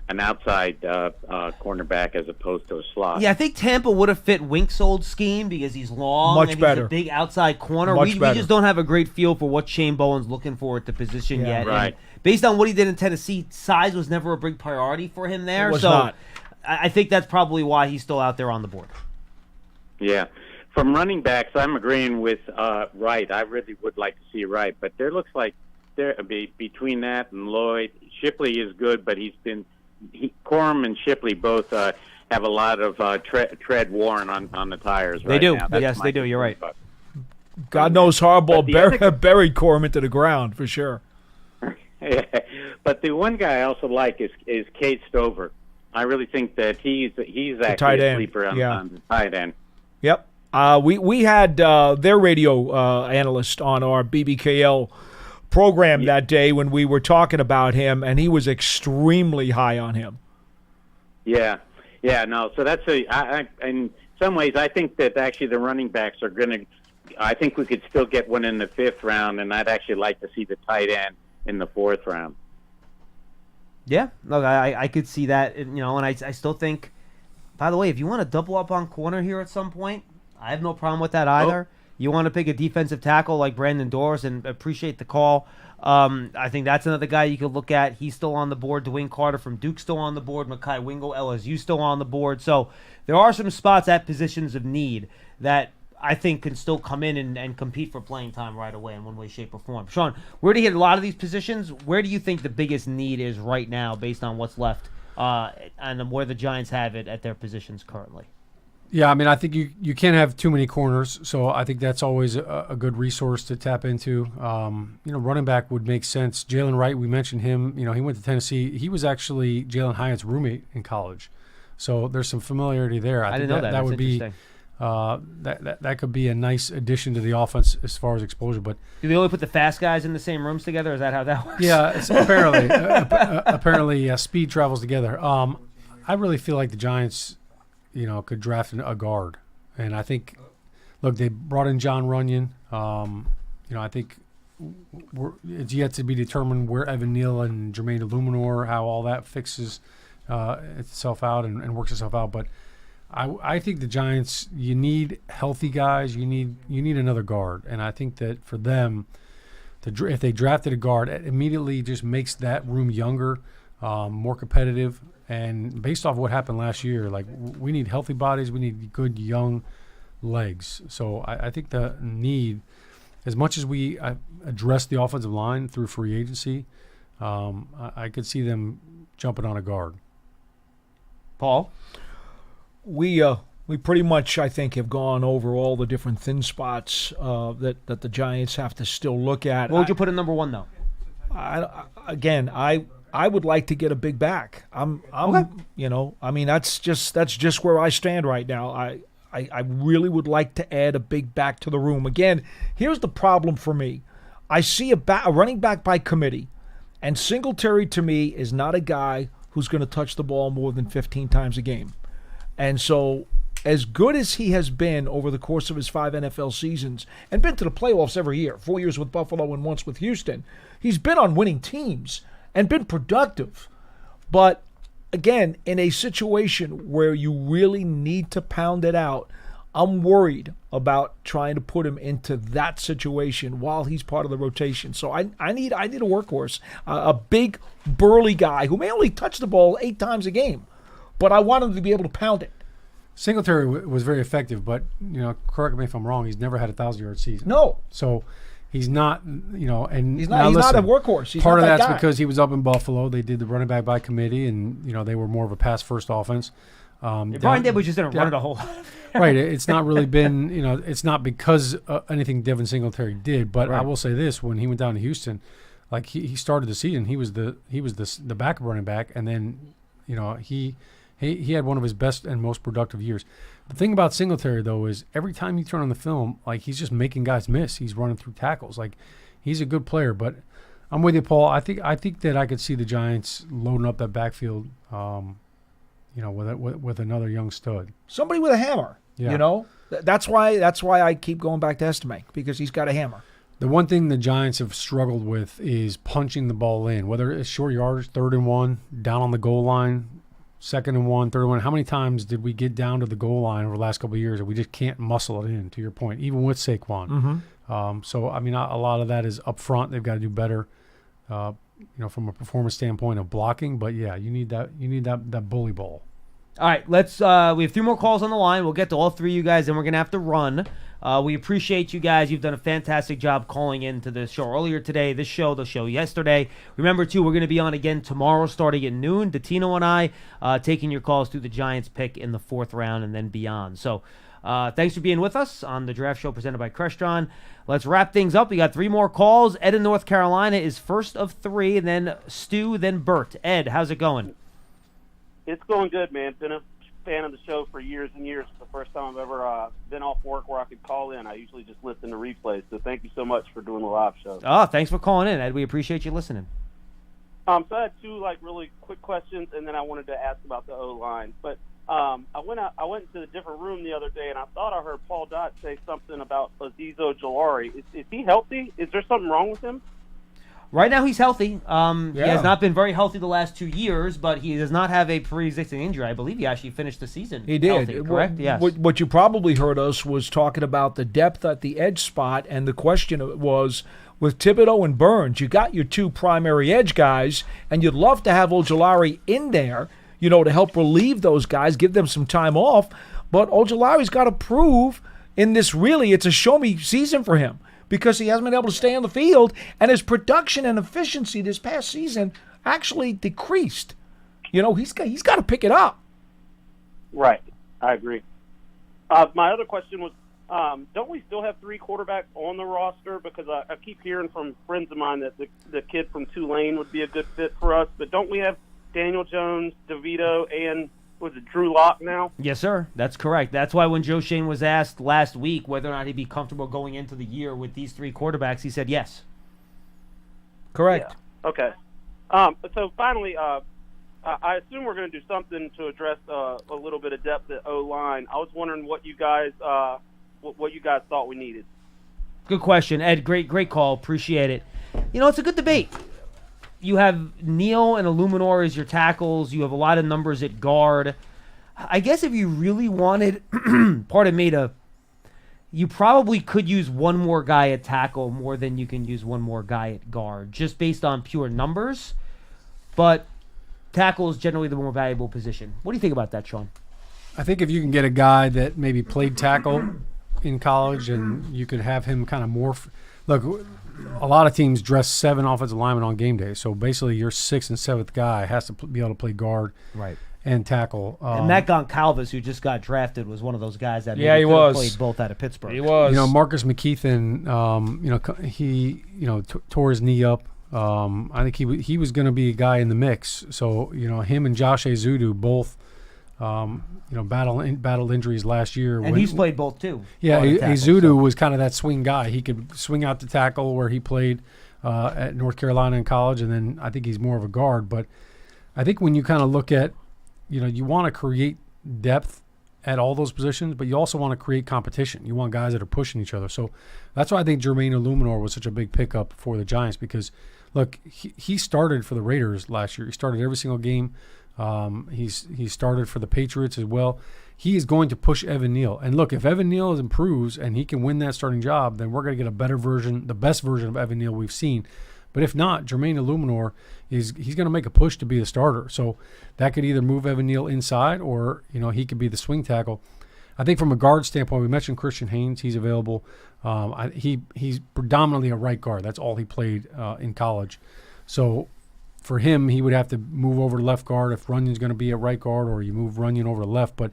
an outside cornerback as opposed to a slot. Yeah, I think Tampa would have fit Wink's old scheme because he's long Much and better. he's a big outside corner. Much We better. just don't have a great feel for what Shane Bowen's looking for at the position yet. Right. And based on what he did in Tennessee, size was never a big priority for him there. It was so not. I think that's probably why he's still out there on the board. Yeah. From running backs, I'm agreeing with Wright. I really would like to see Wright, but there looks like between that and Lloyd, Shipley is good, but Corum and Shipley both have a lot of tread worn on the tires. They right do. now. That's Yes, my they do. You're right. concern. God knows Harbaugh But the buried Corum into the ground for sure. But the one guy I also like is Cade Stover. I really think that he's actually tight a end. sleeper on the tight end. Yep. We had their radio analyst on our BBKL program that day when we were talking about him, and he was extremely high on him. Yeah. No. So that's in some ways, I think that actually the running backs are going to. I think we could still get one in the 5th round, and I'd actually like to see the tight end in the 4th round. Yeah, look, I could see that, and I still think By the way, if you want to double up on corner here at some point, I have no problem with that either. You want to pick a defensive tackle like Brandon Doris, and appreciate the call. I think that's another guy you could look at. He's still on the board. Dwayne Carter from Duke still on the board. Makai Wingo, LSU still on the board. So there are some spots at positions of need that I think can still come in and compete for playing time right away in one way, shape, or form. Shaun, where do you hit a lot of these positions? Where do you think the biggest need is right now based on what's left and where the Giants have it at their positions currently? Yeah, I mean, I think you can't have too many corners, so I think that's always a good resource to tap into. Running back would make sense. Jalen Wright, we mentioned him. He went to Tennessee. He was actually Jalen Hyatt's roommate in college, so there's some familiarity there. I didn't think know that. That would be that could be a nice addition to the offense as far as exposure. But do they only put the fast guys in the same rooms together? Is that how that works? Yeah, it's apparently speed travels together. I really feel like the Giants, could draft a guard. And I think, look, they brought in John Runyon. I think it's yet to be determined where Evan Neal and Jermaine Illuminor, how all that fixes itself out and works itself out. But I think the Giants, you need healthy guys. You need another guard. And I think that for them, if they drafted a guard, it immediately just makes that room younger, more competitive. And based off what happened last year, like we need healthy bodies, we need good young legs. So I think the need, as much as we address the offensive line through free agency, I could see them jumping on a guard. Paul? We pretty much, I think, have gone over all the different thin spots that the Giants have to still look at. What would you put in number one, though? I would like to get a big back. Okay. That's just where I stand right now. I really would like to add a big back to the room. Again, here's the problem for me. I see a running back by committee, and Singletary to me is not a guy who's going to touch the ball more than 15 times a game. And so as good as he has been over the course of his 5 NFL seasons and been to the playoffs every year, 4 years with Buffalo and once with Houston, he's been on winning teams and been productive. But again, in a situation where you really need to pound it out, I'm worried about trying to put him into that situation while he's part of the rotation. So I need a workhorse, a big, burly guy who may only touch the ball 8 times a game, but I want him to be able to pound it. Singletary was very effective, but correct me if I'm wrong. He's never had a 1,000-yard season. No. So he's not, and he's not a workhorse. He's part not of that that's guy. because he was up in Buffalo. They did the running back by committee, and they were more of a pass-first offense. Brian Dibble just didn't run it a whole lot. Right. It's not really been, it's not because anything Devin Singletary did. But right. I will say this: when he went down to Houston, like he started the season, he was the backup running back, and then he had one of his best and most productive years. The thing about Singletary, though, is every time you turn on the film, like he's just making guys miss. He's running through tackles. Like he's a good player. But I'm with you, Paul. I think that I could see the Giants loading up that backfield, with another young stud, somebody with a hammer. Yeah. That's why I keep going back to Estime, because he's got a hammer. The one thing the Giants have struggled with is punching the ball in, whether it's short yardage, 3rd and 1, down on the goal line. 2nd and 1, 3rd and 1. How many times did we get down to the goal line over the last couple of years and we just can't muscle it in, to your point, even with Saquon? Mm-hmm. So, I mean, a lot of that is up front. They've got to do better, from a performance standpoint of blocking. But, yeah, you need that bully ball. All right, let's we have 3 more calls on the line. We'll get to all 3 of you guys, and we're going to have to run. We appreciate you guys. You've done a fantastic job calling into the show earlier today, the show yesterday. Remember, too, we're going to be on again tomorrow starting at noon. Dottino and I taking your calls through the Giants pick in the 4th round and then beyond. So thanks for being with us on the Draft Show presented by Crestron. Let's wrap things up. We got 3 more calls. Ed in North Carolina is first of 3, and then Stu, then Bert. Ed, how's it going? It's going good, man. Been a fan of the show for years and years. It's the first time I've ever been off work where I could call in. I usually just listen to replays. So thank you so much for doing the live show. Oh, thanks for calling in, Ed. We appreciate you listening. So I had 2 really quick questions, and then I wanted to ask about the O-line. But I went into a different room the other day, and I thought I heard Paul Dott say something about Azeez Ojulari. Is he healthy? Is there something wrong with him? Right now he's healthy. He Yeah. has not been very healthy the last 2 years, but he does not have a pre-existing injury. I believe he actually finished the season. He did. healthy, correct? Yes. What you probably heard us was talking about the depth at the edge spot, and the question was, with Thibodeau and Burns, you got your two primary edge guys, and you'd love to have Ojulari in there, to help relieve those guys, give them some time off. But Ojulari's got to prove in this, really, it's a show-me season for him, because he hasn't been able to stay on the field, and his production and efficiency this past season actually decreased. He's got to pick it up. Right. I agree. My other question was, don't we still have 3 quarterbacks on the roster? Because I keep hearing from friends of mine that the kid from Tulane would be a good fit for us, but don't we have Daniel Jones, DeVito, and was it Drew Lock now? Yes, sir. That's correct. That's why when Joe Shane was asked last week whether or not he'd be comfortable going into the year with these 3 quarterbacks, he said yes. Correct. Yeah. Okay. So finally, I assume we're going to do something to address a little bit of depth at O-line. I was wondering what you guys thought we needed. Good question, Ed. Great call. Appreciate it. It's a good debate. You have Neal and Illuminor as your tackles. You have a lot of numbers at guard. I guess if you really wanted, you probably could use one more guy at tackle more than you can use one more guy at guard, just based on pure numbers. But tackle is generally the more valuable position. What do you think about that, Shaun? I think if you can get a guy that maybe played tackle in college and you could have him kind of morph. Look, a lot of teams dress 7 offensive linemen on game day, so basically your 6th and 7th guy has to be able to play guard and tackle. And Matt Goncalves, who just got drafted, was one of those guys that he played both out of Pittsburgh. He was. Marcus McKeithen, he tore his knee up. I think he was going to be a guy in the mix. So him and Josh Azudu both battled injuries last year. And he's played both too. Yeah, Azudu was kind of that swing guy. He could swing out to tackle where he played at North Carolina in college, and then I think he's more of a guard. But I think when you kind of look at, you want to create depth at all those positions, but you also want to create competition. You want guys that are pushing each other. So that's why I think Jermaine Illuminor was such a big pickup for the Giants, because, look, he started for the Raiders last year. He started every single game. He started for the Patriots as well. He is going to push Evan Neal. And look, if Evan Neal improves and he can win that starting job, then we're going to get a better version, the best version of Evan Neal we've seen. But if not, Jermaine Illuminor he's going to make a push to be the starter. So that could either move Evan Neal inside or, he could be the swing tackle. I think from a guard standpoint, we mentioned Christian Haynes. He's available. He's predominantly a right guard. That's all he played in college. So for him, he would have to move over to left guard if Runyon's going to be a right guard, or you move Runyon over to left. But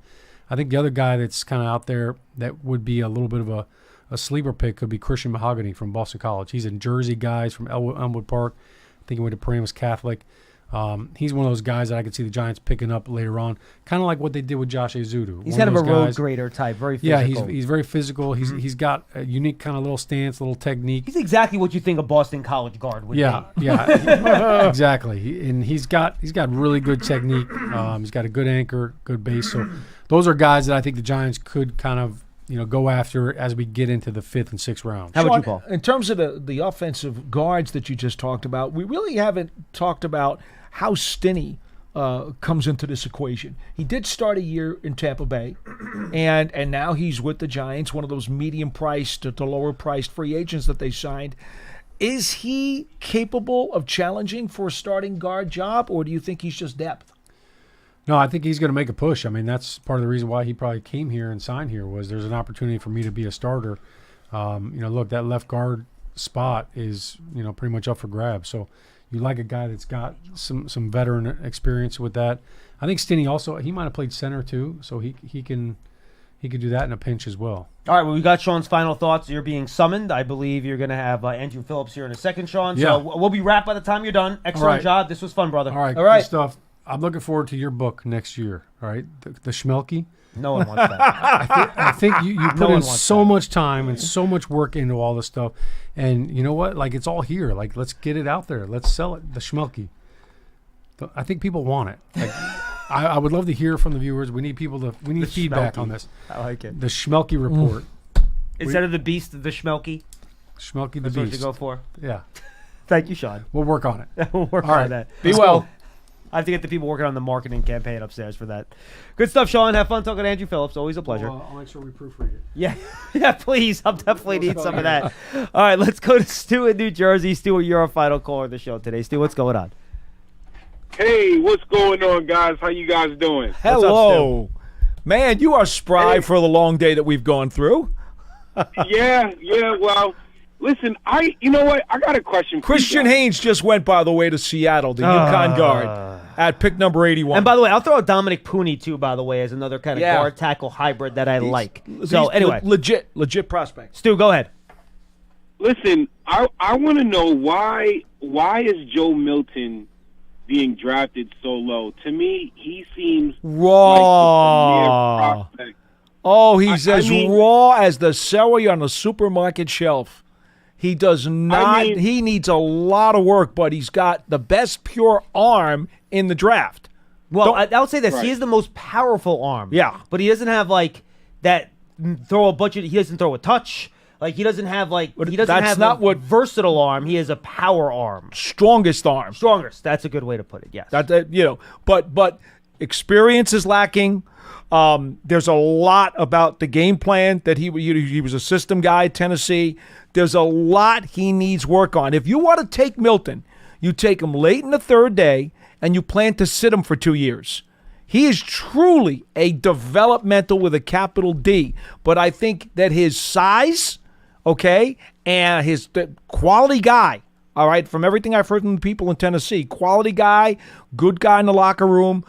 I think the other guy that's kind of out there that would be a little bit of a sleeper pick could be Christian Mahogany from Boston College. He's a Jersey guy. He's from Elmwood Park. I think he went to Paramus Catholic. He's one of those guys that I could see the Giants picking up later on, kind of like what they did with Josh Azudu. He's kind of a road grader type, very physical. Yeah, he's very physical. He's got a unique kind of little stance, little technique. He's exactly what you think a Boston College guard would be. Yeah, exactly. And he's got really good technique. He's got a good anchor, good base. So those are guys that I think the Giants could kind of go after as we get into the 5th and 6th rounds. How about you, Paul? In terms of the offensive guards that you just talked about, we really haven't talked about how Stinney comes into this equation. He did start a year in Tampa Bay, and now he's with the Giants, one of those medium-priced to lower-priced free agents that they signed. Is he capable of challenging for a starting guard job, or do you think he's just depth? No, I think he's going to make a push. I mean, that's part of the reason why he probably came here and signed here, was there's an opportunity for me to be a starter. Look, that left guard spot is, pretty much up for grabs. So you like a guy that's got some veteran experience with that. I think Stinney also, he might have played center too, so he could do that in a pinch as well. All right, well, we got Shaun's final thoughts. You're being summoned. I believe you're going to have Andru Phillips here in a second, Shaun. Yeah. So we'll be wrapped by the time you're done. Excellent job. This was fun, brother. All right, good stuff. I'm looking forward to your book next year, all right? The Schmeelk. No one wants that. I think you put in so much time and so much work into all this stuff. And you know what? Like, it's all here. Like, let's get it out there. Let's sell it. The Schmeelk. I think people want it. Like, I would love to hear from the viewers. We need feedback on this. I like it. The Schmeelk report. Instead of the Beast, the Schmeelk. Schmeelk the That's Beast. what you go for. Yeah. Thank you, Sean. We'll work on it. We'll work All on right. that. Be well. I have to get the people working on the marketing campaign upstairs for that. Good stuff, Sean. Have fun talking to Andru Phillips. Always a pleasure. I'll make sure we proofread it. Yeah, yeah, please. I'm definitely need some of that. All right, let's go to Stu in New Jersey. Stu, you're our final caller of the show today. Stu, what's going on? Hey, what's going on, guys? How you guys doing? Hello. Man, you are spry for the long day that we've gone through. yeah. Well, listen, you know what? I got a question for Christian you guys. Haynes just went, by the way, to Seattle, the UConn guard, at pick number 81. And by the way, I'll throw out Dominic Pooney, too, by the way, as another kind of guard tackle hybrid that I like. So, anyway. Legit prospect. Stu, go ahead. Listen, I want to know why is Joe Milton being drafted so low? To me, he seems raw. like a premier prospect. Oh, he's raw as the celery on a supermarket shelf. He does not. He needs a lot of work, but he's got the best pure arm in the draft. Well, I would say this. He is the most powerful arm. Yeah. But he doesn't have, like, that throw a bunch of – he doesn't throw a touch. Like, he doesn't have, like – he doesn't That's have not a what- versatile arm. He has a power arm. Strongest arm. Strongest. That's a good way to put it, yes. But experience is lacking. There's a lot about the game plan that he was a system guy at Tennessee. There's a lot he needs work on. If you want to take Milton, you take him late in the third day, and you plan to sit him for 2 years. He is truly a developmental with a capital D. But I think that his size, okay, and his quality guy, all right, from everything I've heard from the people in Tennessee, quality guy, good guy in the locker room.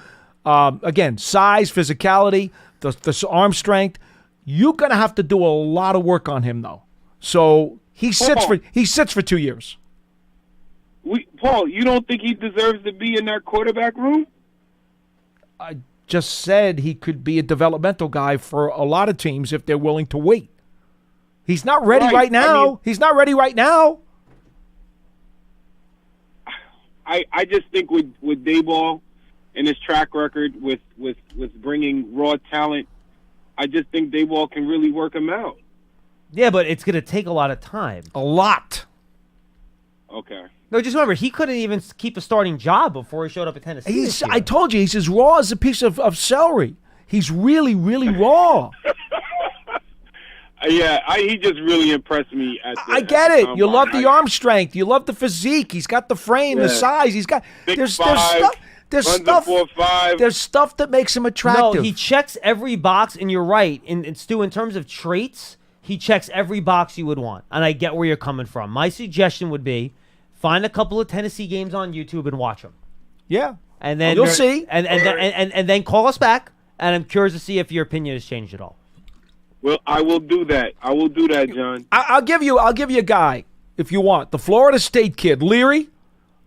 Again, size, physicality, the arm strength. You're going to have to do a lot of work on him, though. So he sits for 2 years. Paul, you don't think he deserves to be in that quarterback room? I just said he could be a developmental guy for a lot of teams if they're willing to wait. He's not ready right now. He's not ready right now. I just think with Dayball and his track record with bringing raw talent, I just think Dayball can really work him out. Yeah, but it's going to take a lot of time. A lot. Okay. No, just remember, he couldn't even keep a starting job before he showed up at Tennessee. I told you, he's as raw as a piece of celery. He's really, really raw. He just really impressed me. I get it. You love the arm strength. You love the physique. He's got the frame, the size. He's got 6'5", there's runs a stuff. 4.5. There's stuff that makes him attractive. No, he checks every box, and you're right. And Stu, in terms of traits, he checks every box you would want. And I get where you're coming from. My suggestion would be find a couple of Tennessee games on YouTube and watch them. Yeah. And then you'll see. And then call us back, and I'm curious to see if your opinion has changed at all. Well, I will do that. John. I'll give you a guy if you want. The Florida State kid, Leary.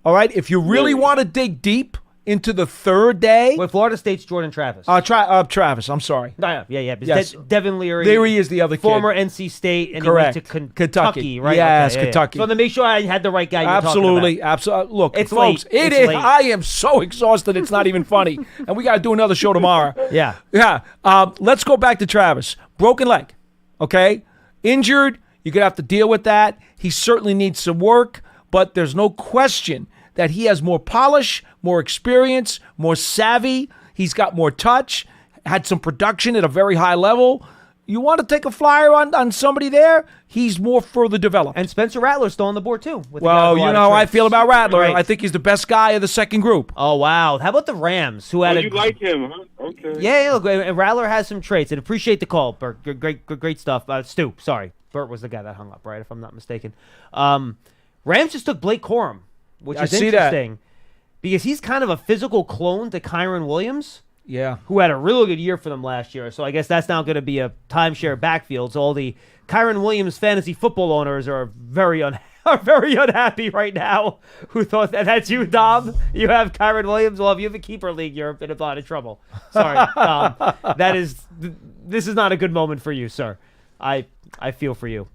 All right. If you really want to dig deep into the third day. Well, Florida State's Jordan Travis. Travis. I'm sorry. Yeah. Yes. Devin Leary. Leary is the other kid. Former NC State, and Correct. he went to Kentucky, right? Yes, Okay, Kentucky. So to make sure I had the right guy. Absolutely. Look, it's folks, late. It's late. I am so exhausted. It's not even funny, and we got to do another show tomorrow. Yeah. Let's go back to Travis. Broken leg. Okay, injured. You're gonna have to deal with that. He certainly needs some work, but there's no question that he has more polish, more experience, more savvy. He's got more touch, had some production at a very high level. You want to take a flyer on somebody there? He's more further developed. And Spencer Rattler's still on the board, too. Well, you know how I feel about Rattler. Right. I think he's the best guy of the second group. Oh, wow. How about the Rams? Who had you like him, huh? Okay. Yeah, look, Rattler has some traits. And appreciate the call, Bert. Great stuff. Stu, sorry. Bert was the guy that hung up, right, if I'm not mistaken. Rams just took Blake Corum, which is interesting. Because he's kind of a physical clone to Kyron Williams. Yeah. Who had a really good year for them last year. So I guess that's now going to be a timeshare backfield. So all the Kyron Williams fantasy football owners are very unhappy right now. Who thought that's you, Dom? You have Kyron Williams? Well, if you have a keeper league, you're in a lot of trouble. Sorry, Dom. This is not a good moment for you, sir. I feel for you.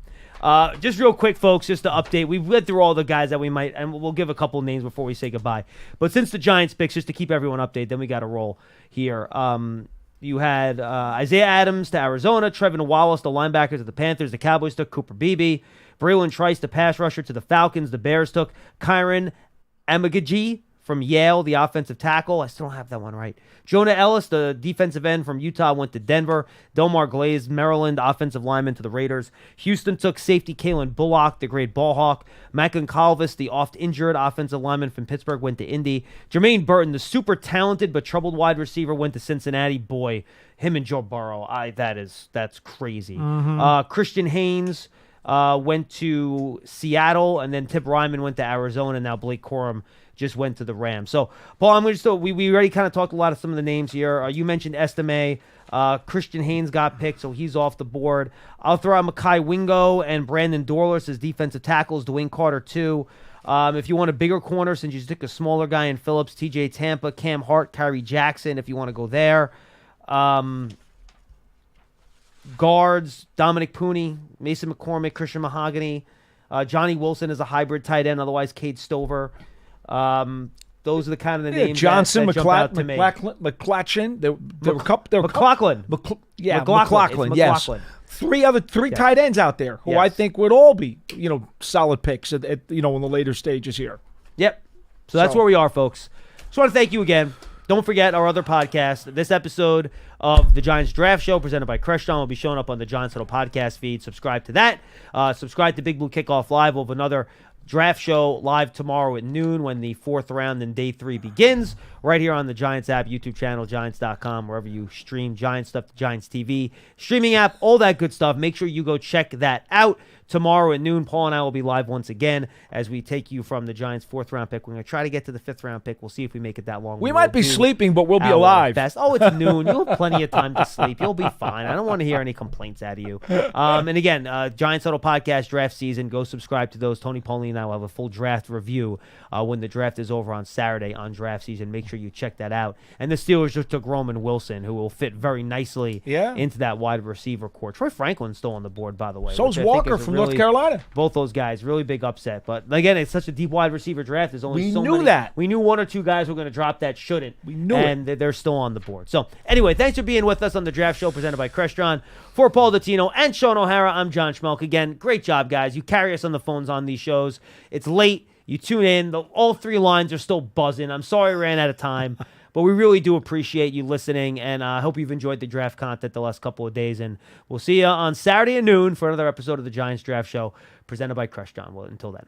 Just real quick, folks, just to update. We've read through all the guys that we might, and we'll give a couple names before we say goodbye. But since the Giants picks, just to keep everyone updated, then we got to roll here. You had Isaiah Adams to Arizona, Trevin Wallace, the linebacker to the Panthers. The Cowboys took Cooper Beebe. Braylon Trice, the pass rusher to the Falcons. The Bears took Kyron Amagaji from Yale, the offensive tackle. I still don't have that one right. Jonah Ellis, the defensive end from Utah, went to Denver. Delmar Glaze, Maryland, offensive lineman to the Raiders. Houston took safety Kalen Bullock, the great ball hawk. Macklin Calvis, the oft-injured offensive lineman from Pittsburgh, went to Indy. Jermaine Burton, the super talented but troubled wide receiver, went to Cincinnati. Boy, him and Joe Burrow, that's crazy. Christian Haynes went to Seattle, and then Tip Ryman went to Arizona. Now Blake Corum just went to the Rams. So, Paul, I'm going to we already kind of talked a lot of some of the names here. You mentioned Estime. Christian Haynes got picked, so he's off the board. I'll throw out Makai Wingo and Brandon Dorlus as defensive tackles. Dwayne Carter, too. If you want a bigger corner, since you took a smaller guy in Phillips, TJ Tampa, Cam Hart, Kyrie Jackson, if you want to go there. Guards, Dominic Pooney, Mason McCormick, Christian Mahogany. Johnny Wilson is a hybrid tight end, otherwise Cade Stover. Those are the kind of the names Johnson, that jump out to me. McClatchin. McLaughlin. McLaughlin. Yes. Three tight ends out there who I think would all be, solid picks at in the later stages here. Yep. So that's where we are, folks. Just want to thank you again. Don't forget our other podcast. This episode of the Giants Draft Show presented by Crestron will be showing up on the Giants Huddle podcast feed. Subscribe to that. Subscribe to Big Blue Kickoff Live. We'll have another draft show live tomorrow at noon when the 4th round in day 3 begins. Right here on the Giants app, YouTube channel, Giants.com, wherever you stream Giants stuff, the Giants TV, streaming app, all that good stuff. Make sure you go check that out. Tomorrow at noon, Paul and I will be live once again as we take you from the Giants' 4th round pick. We're going to try to get to the 5th round pick. We'll see if we make it that long. We might be sleeping, but we'll be alive. Best. Oh, it's noon. You'll have plenty of time to sleep. You'll be fine. I don't want to hear any complaints out of you. And again, Giants Huddle podcast draft season. Go subscribe to those. Tony Paulie and I will have a full draft review when the draft is over on Saturday on draft season. Make sure you check that out. And the Steelers just took Roman Wilson, who will fit very nicely into that wide receiver core. Troy Franklin's still on the board, by the way. So's Walker from North Carolina. Both those guys, really big upset. But again, it's such a deep wide receiver draft. There's only so many. We knew that. We knew 1 or 2 guys were going to drop that shouldn't. We knew and they're still on the board. So anyway, thanks for being with us on the draft show presented by Crestron. For Paul Dottino and Shaun O'Hara, I'm John Schmeelk. Again, great job, guys. You carry us on the phones on these shows. It's late. You tune in. All 3 lines are still buzzing. I'm sorry I ran out of time. But we really do appreciate you listening, and I hope you've enjoyed the draft content the last couple of days. And we'll see you on Saturday at noon for another episode of the Giants Draft Show presented by Crestron. Well, until then.